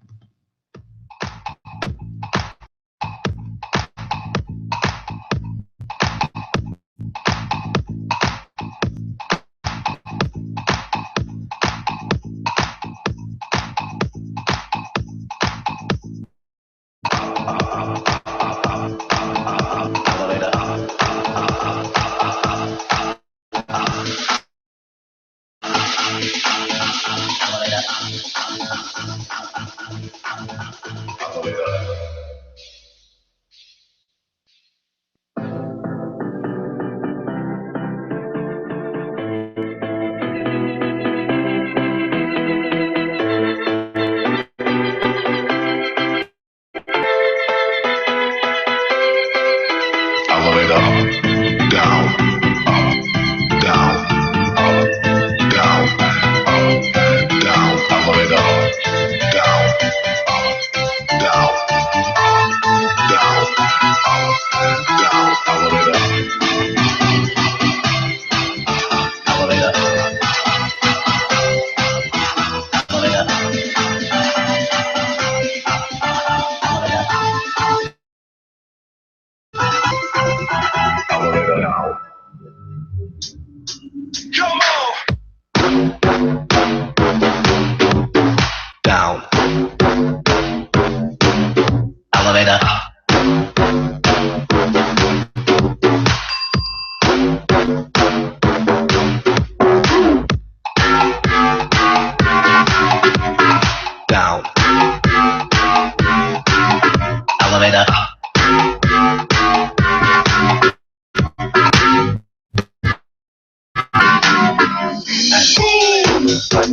Come on.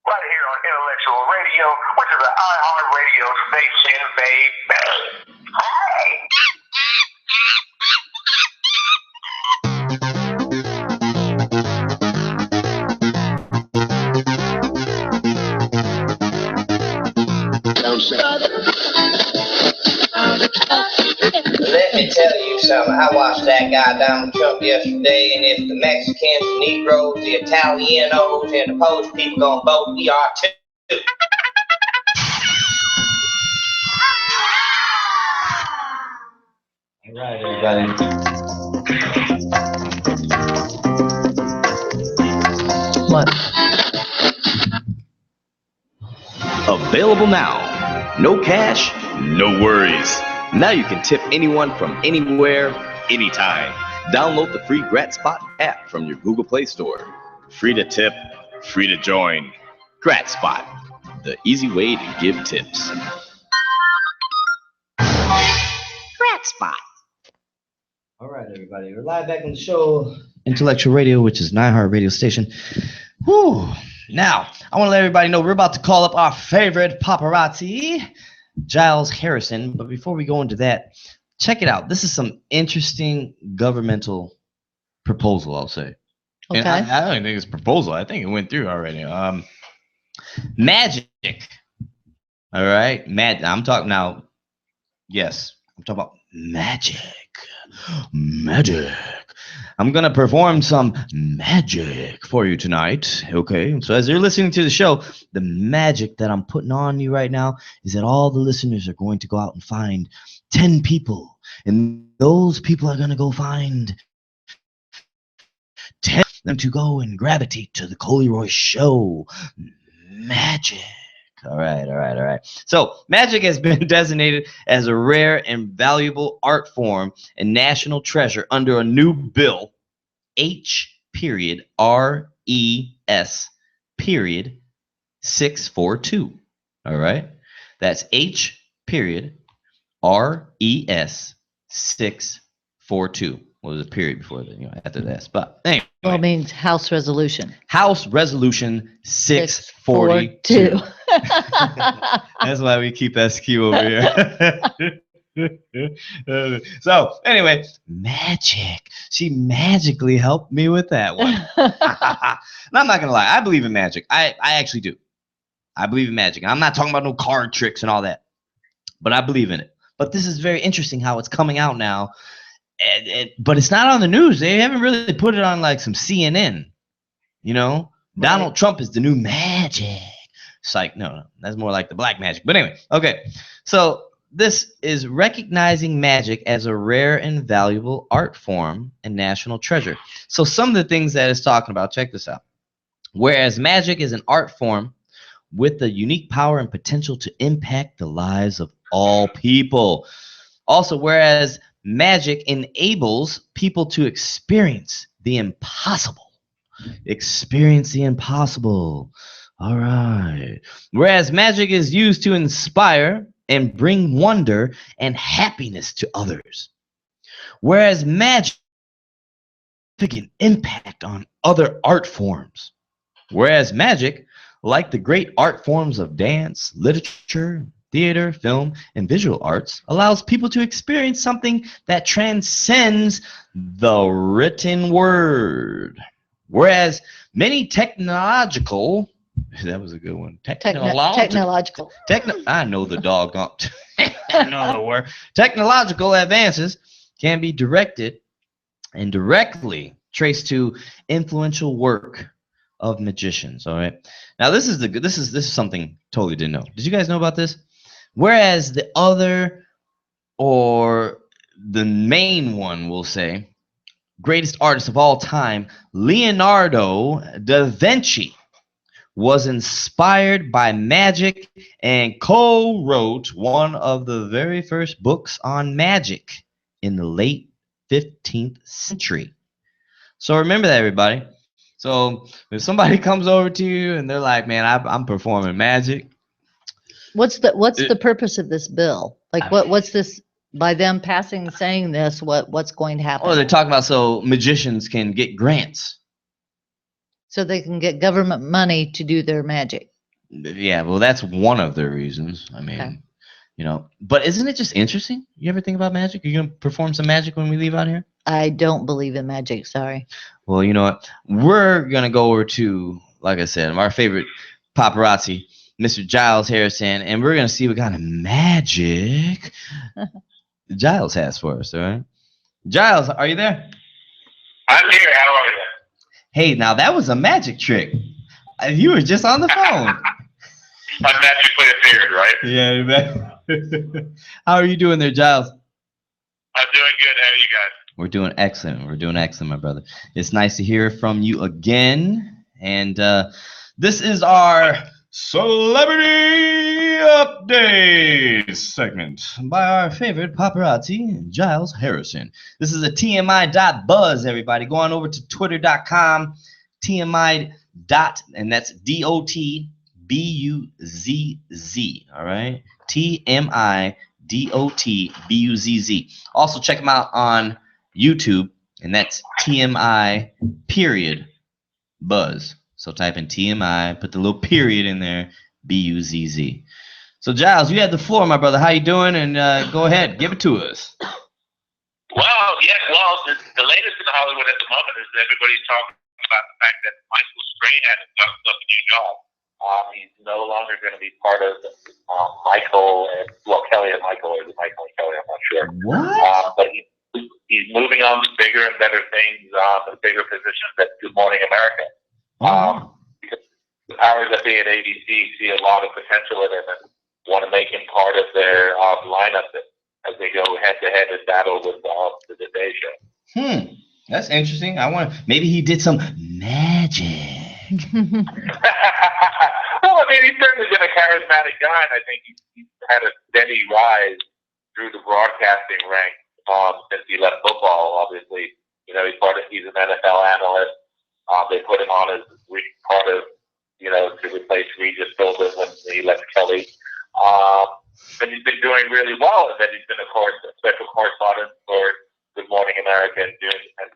Right here on Intellectual Radio, which is an iHeart Radio station, baby. Hey! Let me tell you something. I watched that guy Donald Trump yesterday, and if the Mexicans, the Negroes, the Italianos, and the Polish people gonna vote, we are too. All right, everybody. What? Available now. No cash, no worries. Now you can tip anyone from anywhere, anytime. Download the free GratSpot app from your Google Play Store. Free to tip, free to join. GratSpot, the easy way to give tips. GratSpot. All right, everybody. We're live back on the show, Intellectual Radio, which is an iHeart radio station. Whew. Now, I want to let everybody know we're about to call up our favorite paparazzi, Giles Harrison. But before we go into that, check it out. This is some interesting governmental proposal, I'll say. Okay. And I don't think it's a proposal. I think it went through already. Magic. All right. I'm talking now. Yes, I'm talking about magic. Magic. I'm going to perform some magic for you tonight. Okay. So as you're listening to the show, the magic that I'm putting on you right now is that all the listeners are going to go out and find 10 people. And those people are going to go find 10 them to go and gravitate to the TheColeeRoyce Show. Magic. All right. So magic has been designated as a rare and valuable art form and national treasure under a new bill, H.RES. 642. All right. That's H.RES. 642. Well, there's a period before that, after that. But anyway. Well, it means House Resolution. House Resolution 642. That's why we keep SQ over here. So anyway, magic. She magically helped me with that one. And I'm not gonna lie, I believe in magic. I actually do. I believe in magic. I'm not talking about no card tricks and all that, but I believe in it. But this is very interesting how it's coming out now. But it's not on the news. They haven't really put it on like some CNN. You know, right. Donald Trump is the new magic. It's like, no, that's more like the black magic. But anyway, okay. So this is recognizing magic as a rare and valuable art form and national treasure. So some of the things that it's talking about, check this out. Whereas magic is an art form with the unique power and potential to impact the lives of all people. Also, whereas magic enables people to experience the impossible. Experience the impossible. All right. Whereas magic is used to inspire and bring wonder and happiness to others. Whereas magic has an impact on other art forms. Whereas magic, like the great art forms of dance, literature, theater, film, and visual arts, allows people to experience something that transcends the written word. Whereas many technological, that was a good one. Technological. I know the doggone. I know the word. Technological advances can be directed and directly traced to influential work of magicians. All right. Now this is something totally didn't know. Did you guys know about this? Whereas the other, or the main one, we'll say, greatest artist of all time, Leonardo da Vinci, was inspired by magic and co-wrote one of the very first books on magic in the late 15th century. So remember that, everybody. So if somebody comes over to you and they're like, man, I'm performing magic. What's the purpose of this bill? Like what's this, by them saying this, what's going to happen? Oh, they're talking about so magicians can get grants. So they can get government money to do their magic. Yeah, well, that's one of the reasons. I mean, okay. You know, but isn't it just interesting? You ever think about magic? Are you going to perform some magic when we leave out here? I don't believe in magic, sorry. Well, you know what? We're going to go over to, like I said, our favorite paparazzi, Mr. Giles Harrison, and we're going to see what kind of magic Giles has for us, all right? Giles, are you there? I'm here. How are you? Hey, now that was a magic trick. You were just on the phone. I'm magically appeared, right? Yeah, man. How are you doing there, Giles? I'm doing good. How are you guys? We're doing excellent. We're doing excellent, my brother. It's nice to hear from you again. And this is our Celebrity Update segment by our favorite paparazzi, Giles Harrison. This is a tmi.buzz, everybody. Go on over to twitter.com, tmi. And that's DOTBUZZ. All right, TMIDOTBUZZ. Also check them out on YouTube, and that's TMI.buzz. So type in TMI, put the little period in there, BUZZ. So Giles, you have the floor, my brother. How you doing? And go ahead, give it to us. Well, yes. Well, the latest in Hollywood at the moment is everybody's talking about the fact that Michael Strahan has got a new job. He's no longer going to be part of Michael and Kelly and Michael, or Michael and Kelly, I'm not sure. What? But he's moving on to bigger and better things, and bigger positions at Good Morning America. Because the powers that be at ABC see a lot of potential in him and want to make him part of their lineup as they go head to head in battle with the Today Show. That's interesting. Maybe he did some magic. Well, I mean, he's certainly been a charismatic guy, and I think he's had a steady rise through the broadcasting ranks since he left football. Obviously, you know, he's an NFL analyst. They put him on as part of, you know, to replace Regis Philbin when he left Kelly. But he's been doing really well, and then he's been, of course, a special correspondent for Good Morning America and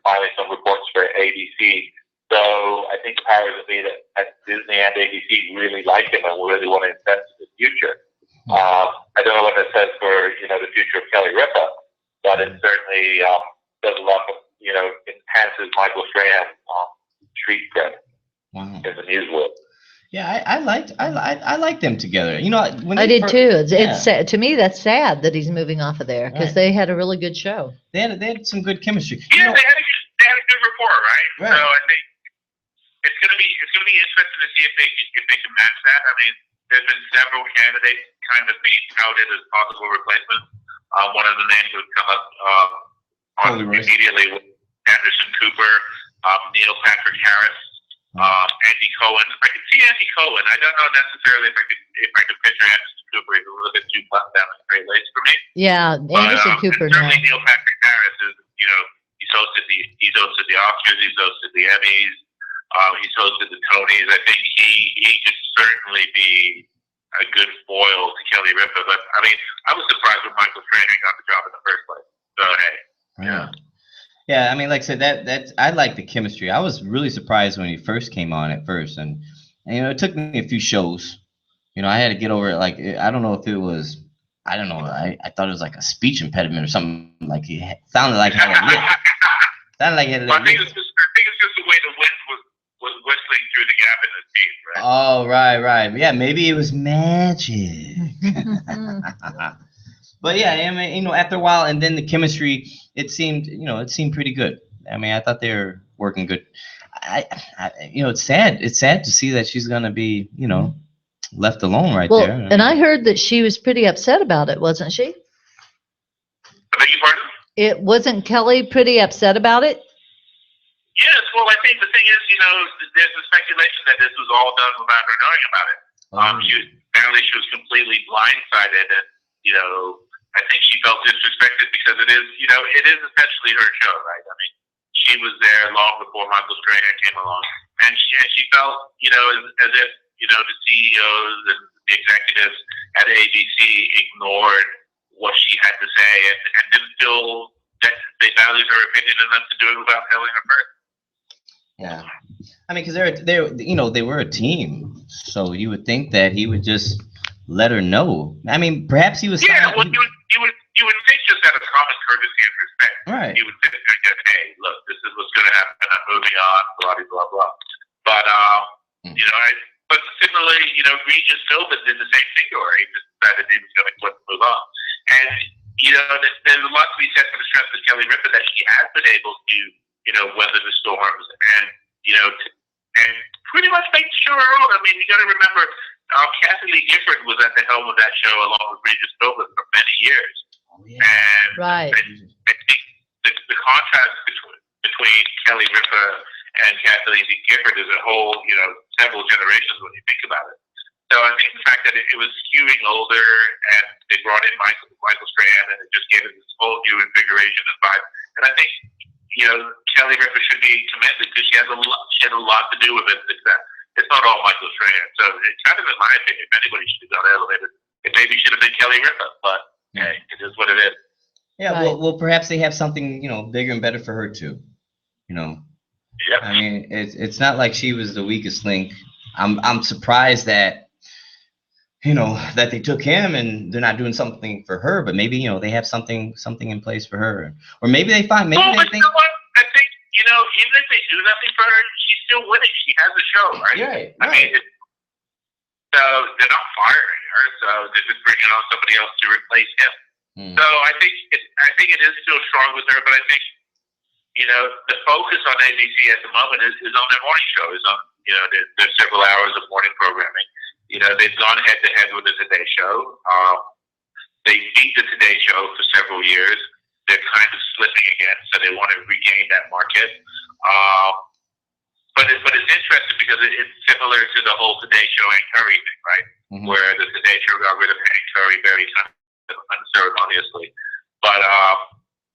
finally some reports for ABC. So I think the powers that be at Disney and ABC really like him and really want to invest in his future. I don't know what that says for the future of Kelly Ripa, but it certainly does a lot of enhances Michael Strahan's street cred in the news world. Yeah, I liked them together. When I they did too. It's yeah. sad. To me, that's sad that he's moving off of there because they had a really good show. They had some good chemistry. Yeah, they had a good rapport, right? So I think it's gonna be interesting to see if they can match that. I mean, there's been several candidates kind of being touted as possible replacements. One of the names would come up immediately with Anderson Cooper, Neil Patrick Harris, Andy Cohen. I can see Andy Cohen. I don't know necessarily if I could picture Anderson Cooper. He's a little bit too buttoned down and straight laced for me. Yeah, Anderson Cooper. And certainly Neil Patrick Harris is he's hosted the Oscars, he's hosted the Emmys, he's hosted the Tonys. I think he could certainly be a good foil to Kelly Ripa. But I mean, I was surprised when Michael Strahan got the job in the first place. So hey, yeah. I mean, like I said, that I like the chemistry. I was really surprised when he first came on at first, and it took me a few shows. I had to get over it. Like, I don't know if it was, I don't know. I thought it was like a speech impediment or something. Like he sounded like he had a lip. Sounded like he had a lip. I think it's just the way the wind was whistling through the gap in his teeth, right? Oh, right. Yeah, maybe it was magic. But yeah, I mean, after a while, and then the chemistry, it seemed pretty good. I mean, I thought they were working good. It's sad. It's sad to see that she's gonna be, left alone right there. And I heard that she was pretty upset about it, wasn't she? I beg your pardon? Wasn't Kelly pretty upset about it? Yes. Well, I think the thing is, there's the speculation that this was all done without her knowing about it. Apparently she was completely blindsided, and I think she felt disrespected because it is essentially her show, right? I mean, she was there long before Michael Strahan came along, and she felt, as if the CEOs and the executives at ABC ignored what she had to say and didn't feel that they valued her opinion enough to do it without telling her first. Yeah, I mean, because they were a team, so you would think that he would just let her know. I mean, perhaps he was. Yeah, well, you would think just out of common courtesy and respect, right? You would think, hey, look, this is what's going to happen. I'm moving on, blah blah blah. But but similarly, Regis Philbin did the same thing to her. He just decided he was going to quit and move on. And there's a lot to be said for the strength of Kelly Ripa that she has been able to weather the storms and and pretty much make the show her own. I mean, you got to remember, Kathy Lee Gifford was at the helm of that show along with Regis Philbin for many years. And I think the contrast between Kelly Ripa and Kathy Lee Gifford is a whole, several generations when you think about it. So I think the fact that it was skewing older and they brought in Michael Strahan and it just gave it this whole new invigoration and vibe. And I think, Kelly Ripa should be commended because she had a lot to do with its success. It's not all Michael Strahan. So it kind of, in my opinion, if anybody should have got elevated, it maybe should have been Kelly Ripa. But hey, it is what it is. Yeah, well, perhaps they have something, bigger and better for her too. Yep. I mean, it's not like she was the weakest link. I'm surprised that that they took him and they're not doing something for her, but maybe they have something in place for her, or maybe they find they think. You know what? I think even if they do nothing for her, she's still winning. She has a show, right? Right. I mean, so they're not firing her, so they're just bringing on somebody else to replace him. So I think it is still strong with her, but I think the focus on ABC at the moment is on their morning show. Is on there's several hours of morning programming. They've gone head to head with the Today Show. They beat the Today Show for several years. They're kind of slipping again, so they want to regain that market. But it's interesting because it's similar to the whole Today Show and Curry thing, right? Mm-hmm. Where the Today Show got rid of Hank Curry very kind of unceremoniously. But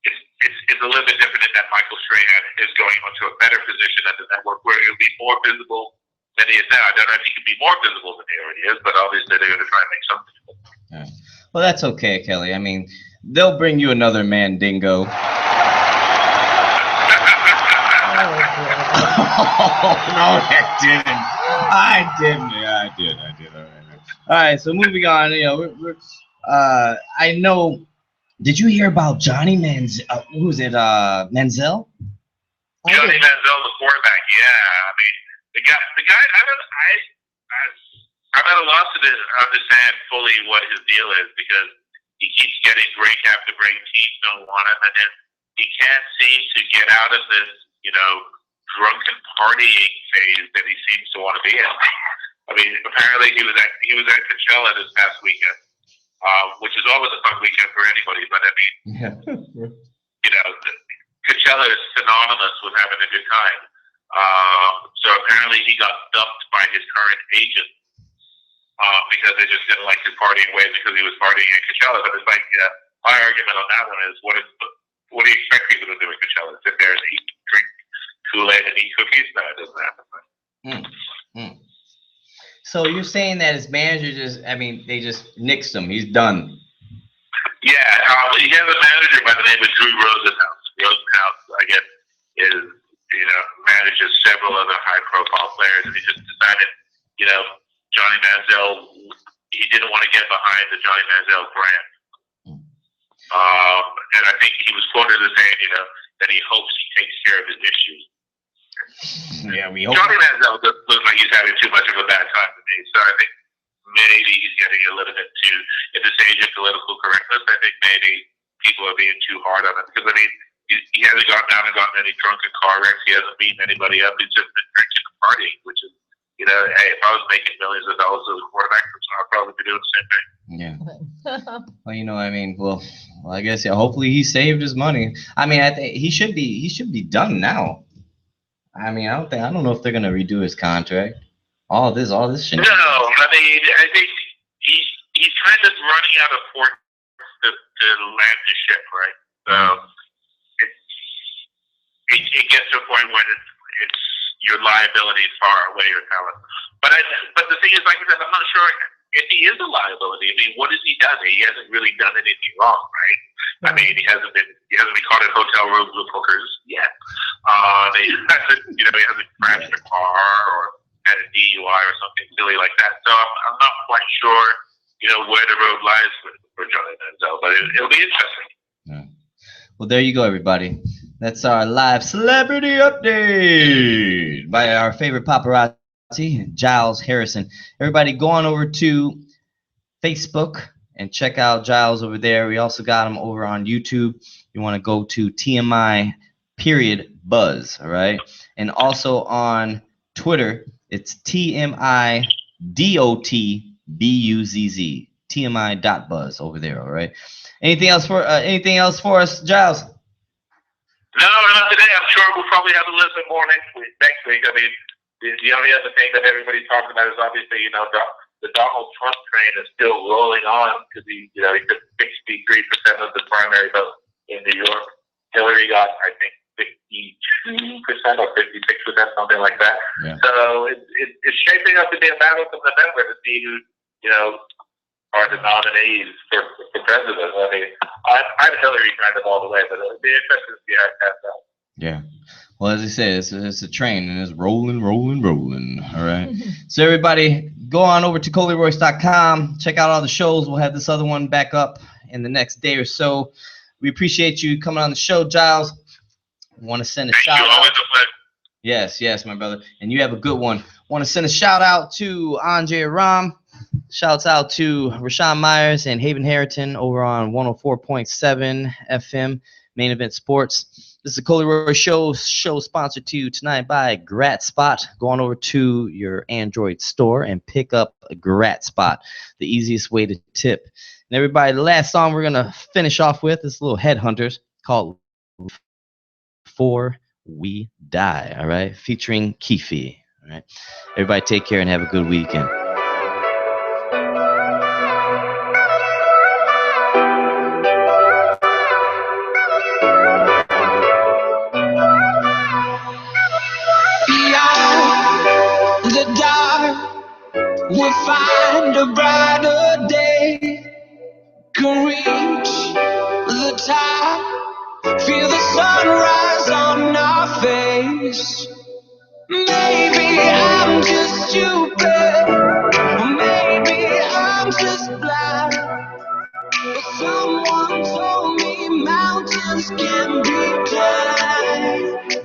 it's a little bit different in that Michael Strahan is going onto a better position at the network where he'll be more visible than he is now. I don't know if he can be more visible than he already is, but obviously they're going to try and make something of it. Yeah. Well, that's okay, Kelly. I mean, they'll bring you another Mandingo. Oh, no, that didn't. I did. All right. right, so moving on. You know, I know. Did you hear about Johnny Manziel? Who is it? Manziel? Johnny Manziel, the quarterback. Yeah, I mean, the guy. I'm at a loss to understand fully what his deal is because he keeps getting break after break. Teams don't want him, and then he can't seem to get out of this, drunken partying phase that he seems to want to be in. I mean, apparently he was at Coachella this past weekend, which is always a fun weekend for anybody. But I mean, Coachella is synonymous with having a good time. So apparently he got dumped by his current agent because they just didn't like his partying ways because he was partying at Coachella. But it's like my argument on that one is what do you expect people to do at Coachella? Sit there and drink Kool-Aid and eat cookies? No, it doesn't happen. So you're saying that his manager they just nixed him. He's done. Yeah, he has a manager by the name of Drew Rosenhaus. Rosenhaus, I guess, manages several other high-profile players, and he just decided, Johnny Manziel, he didn't want to get behind the Johnny Manziel brand. And I think he was quoted as saying, that he hopes he takes care of his issues. Yeah, we hope. Johnny Manziel doesn't look like he's having too much of a bad time to me, so I think maybe he's getting a little bit too, in this age of political correctness, I think maybe people are being too hard on him. Because, I mean, he hasn't gone down and gotten any drunken car wrecks. He hasn't beaten anybody up. He's just been drinking and partying, which is, hey, if I was making millions of dollars as a quarterback, I'd probably be doing the same thing. Yeah. Well, I guess, hopefully he saved his money. I mean, I think he should be done now. I mean, I don't know if they're gonna redo his contract. All this shit. No, I mean, I think he's kind of running out of ports to land the ship, right? So it gets to a point when it's your liability far away your talent. But the thing is, like I said, I'm not sure if he is a liability. I mean, what has he done? He hasn't really done anything wrong, right? I mean, he hasn't been caught in hotel rooms with hookers yet. He hasn't crashed a car or had a DUI or something silly like that. So I'm not quite sure, where the road lies for Johnny Manziel, but it'll be interesting. Yeah. Well, there you go, everybody. That's our live celebrity update by our favorite paparazzi, Giles Harrison. Everybody go on over to Facebook and check out Giles over there. We also got him over on YouTube. You want to go to tmi.buzz, all right? And also on Twitter, it's tmi.buzz, tmi.buzz over there, all right? Anything else for us, Giles? No, not today. I'm sure we'll probably have a little bit more next week. I mean, the only other thing that everybody's talking about is obviously, the Donald Trump train is still rolling on because he took 63% of the primary vote in New York. Hillary got, I think, 52% or 56%, something like that. Yeah. So it's shaping up to be a battle from November to see who, are the nominees for president. I mean, I'm Hillary kind of all the way, but it'll be interesting to see how it pans out. Yeah. Well, as I said, it's a train and it's rolling. All right. So everybody, go on over to TheColeeRoyce.com. Check out all the shows. We'll have this other one back up in the next day or so. We appreciate you coming on the show, Giles. Want to send a shout out. Always a pleasure. Yes, my brother. And you have a good one. Want to send a shout out to Andre Auram. Shouts out to Rashawn Myers and Haven Harrington over on 104.7 FM, Main Event Sports. This is the TheColeeRoyce show sponsored to you tonight by GratSpot. Go on over to your Android store and pick up a GratSpot, the easiest way to tip. And everybody, the last song we're going to finish off with is a little Headhunters called Before We Die, all right, featuring Keefe. All right, everybody take care and have a good weekend. We'll find a brighter day. Can reach the top. Feel the sunrise on our face. Maybe I'm just stupid. Maybe I'm Someone told me mountains can be climbed.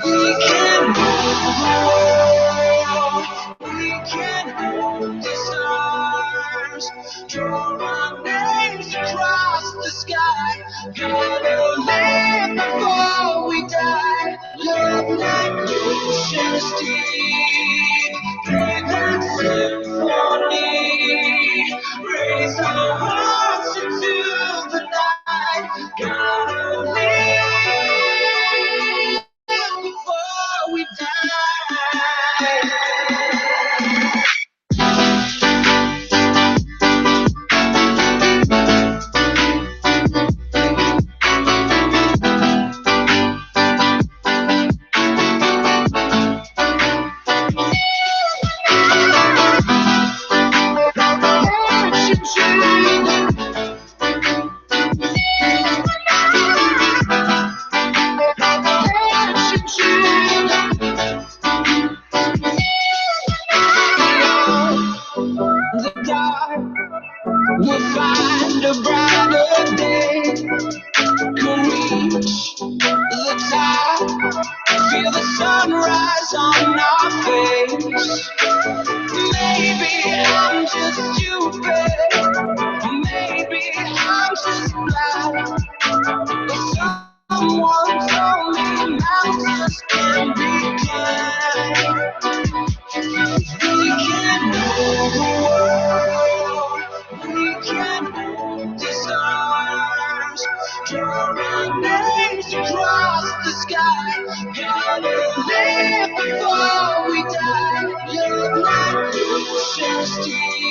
We can move the world. We can hold the stars. Draw our names across the sky. Gotta live before we die. Love like oceans deep. Breathe like symphony. Raise our hearts into the night. Gotta live before we die. The dark will find a brighter day. Can reach the top, feel the sunrise on our face. Maybe I'm just stupid, maybe I'm just blind. But someone told me mountains can be climbed. We can move the world. We can hold the stars. Draw our names across the sky. Gotta live before we die. Love like oceans deep.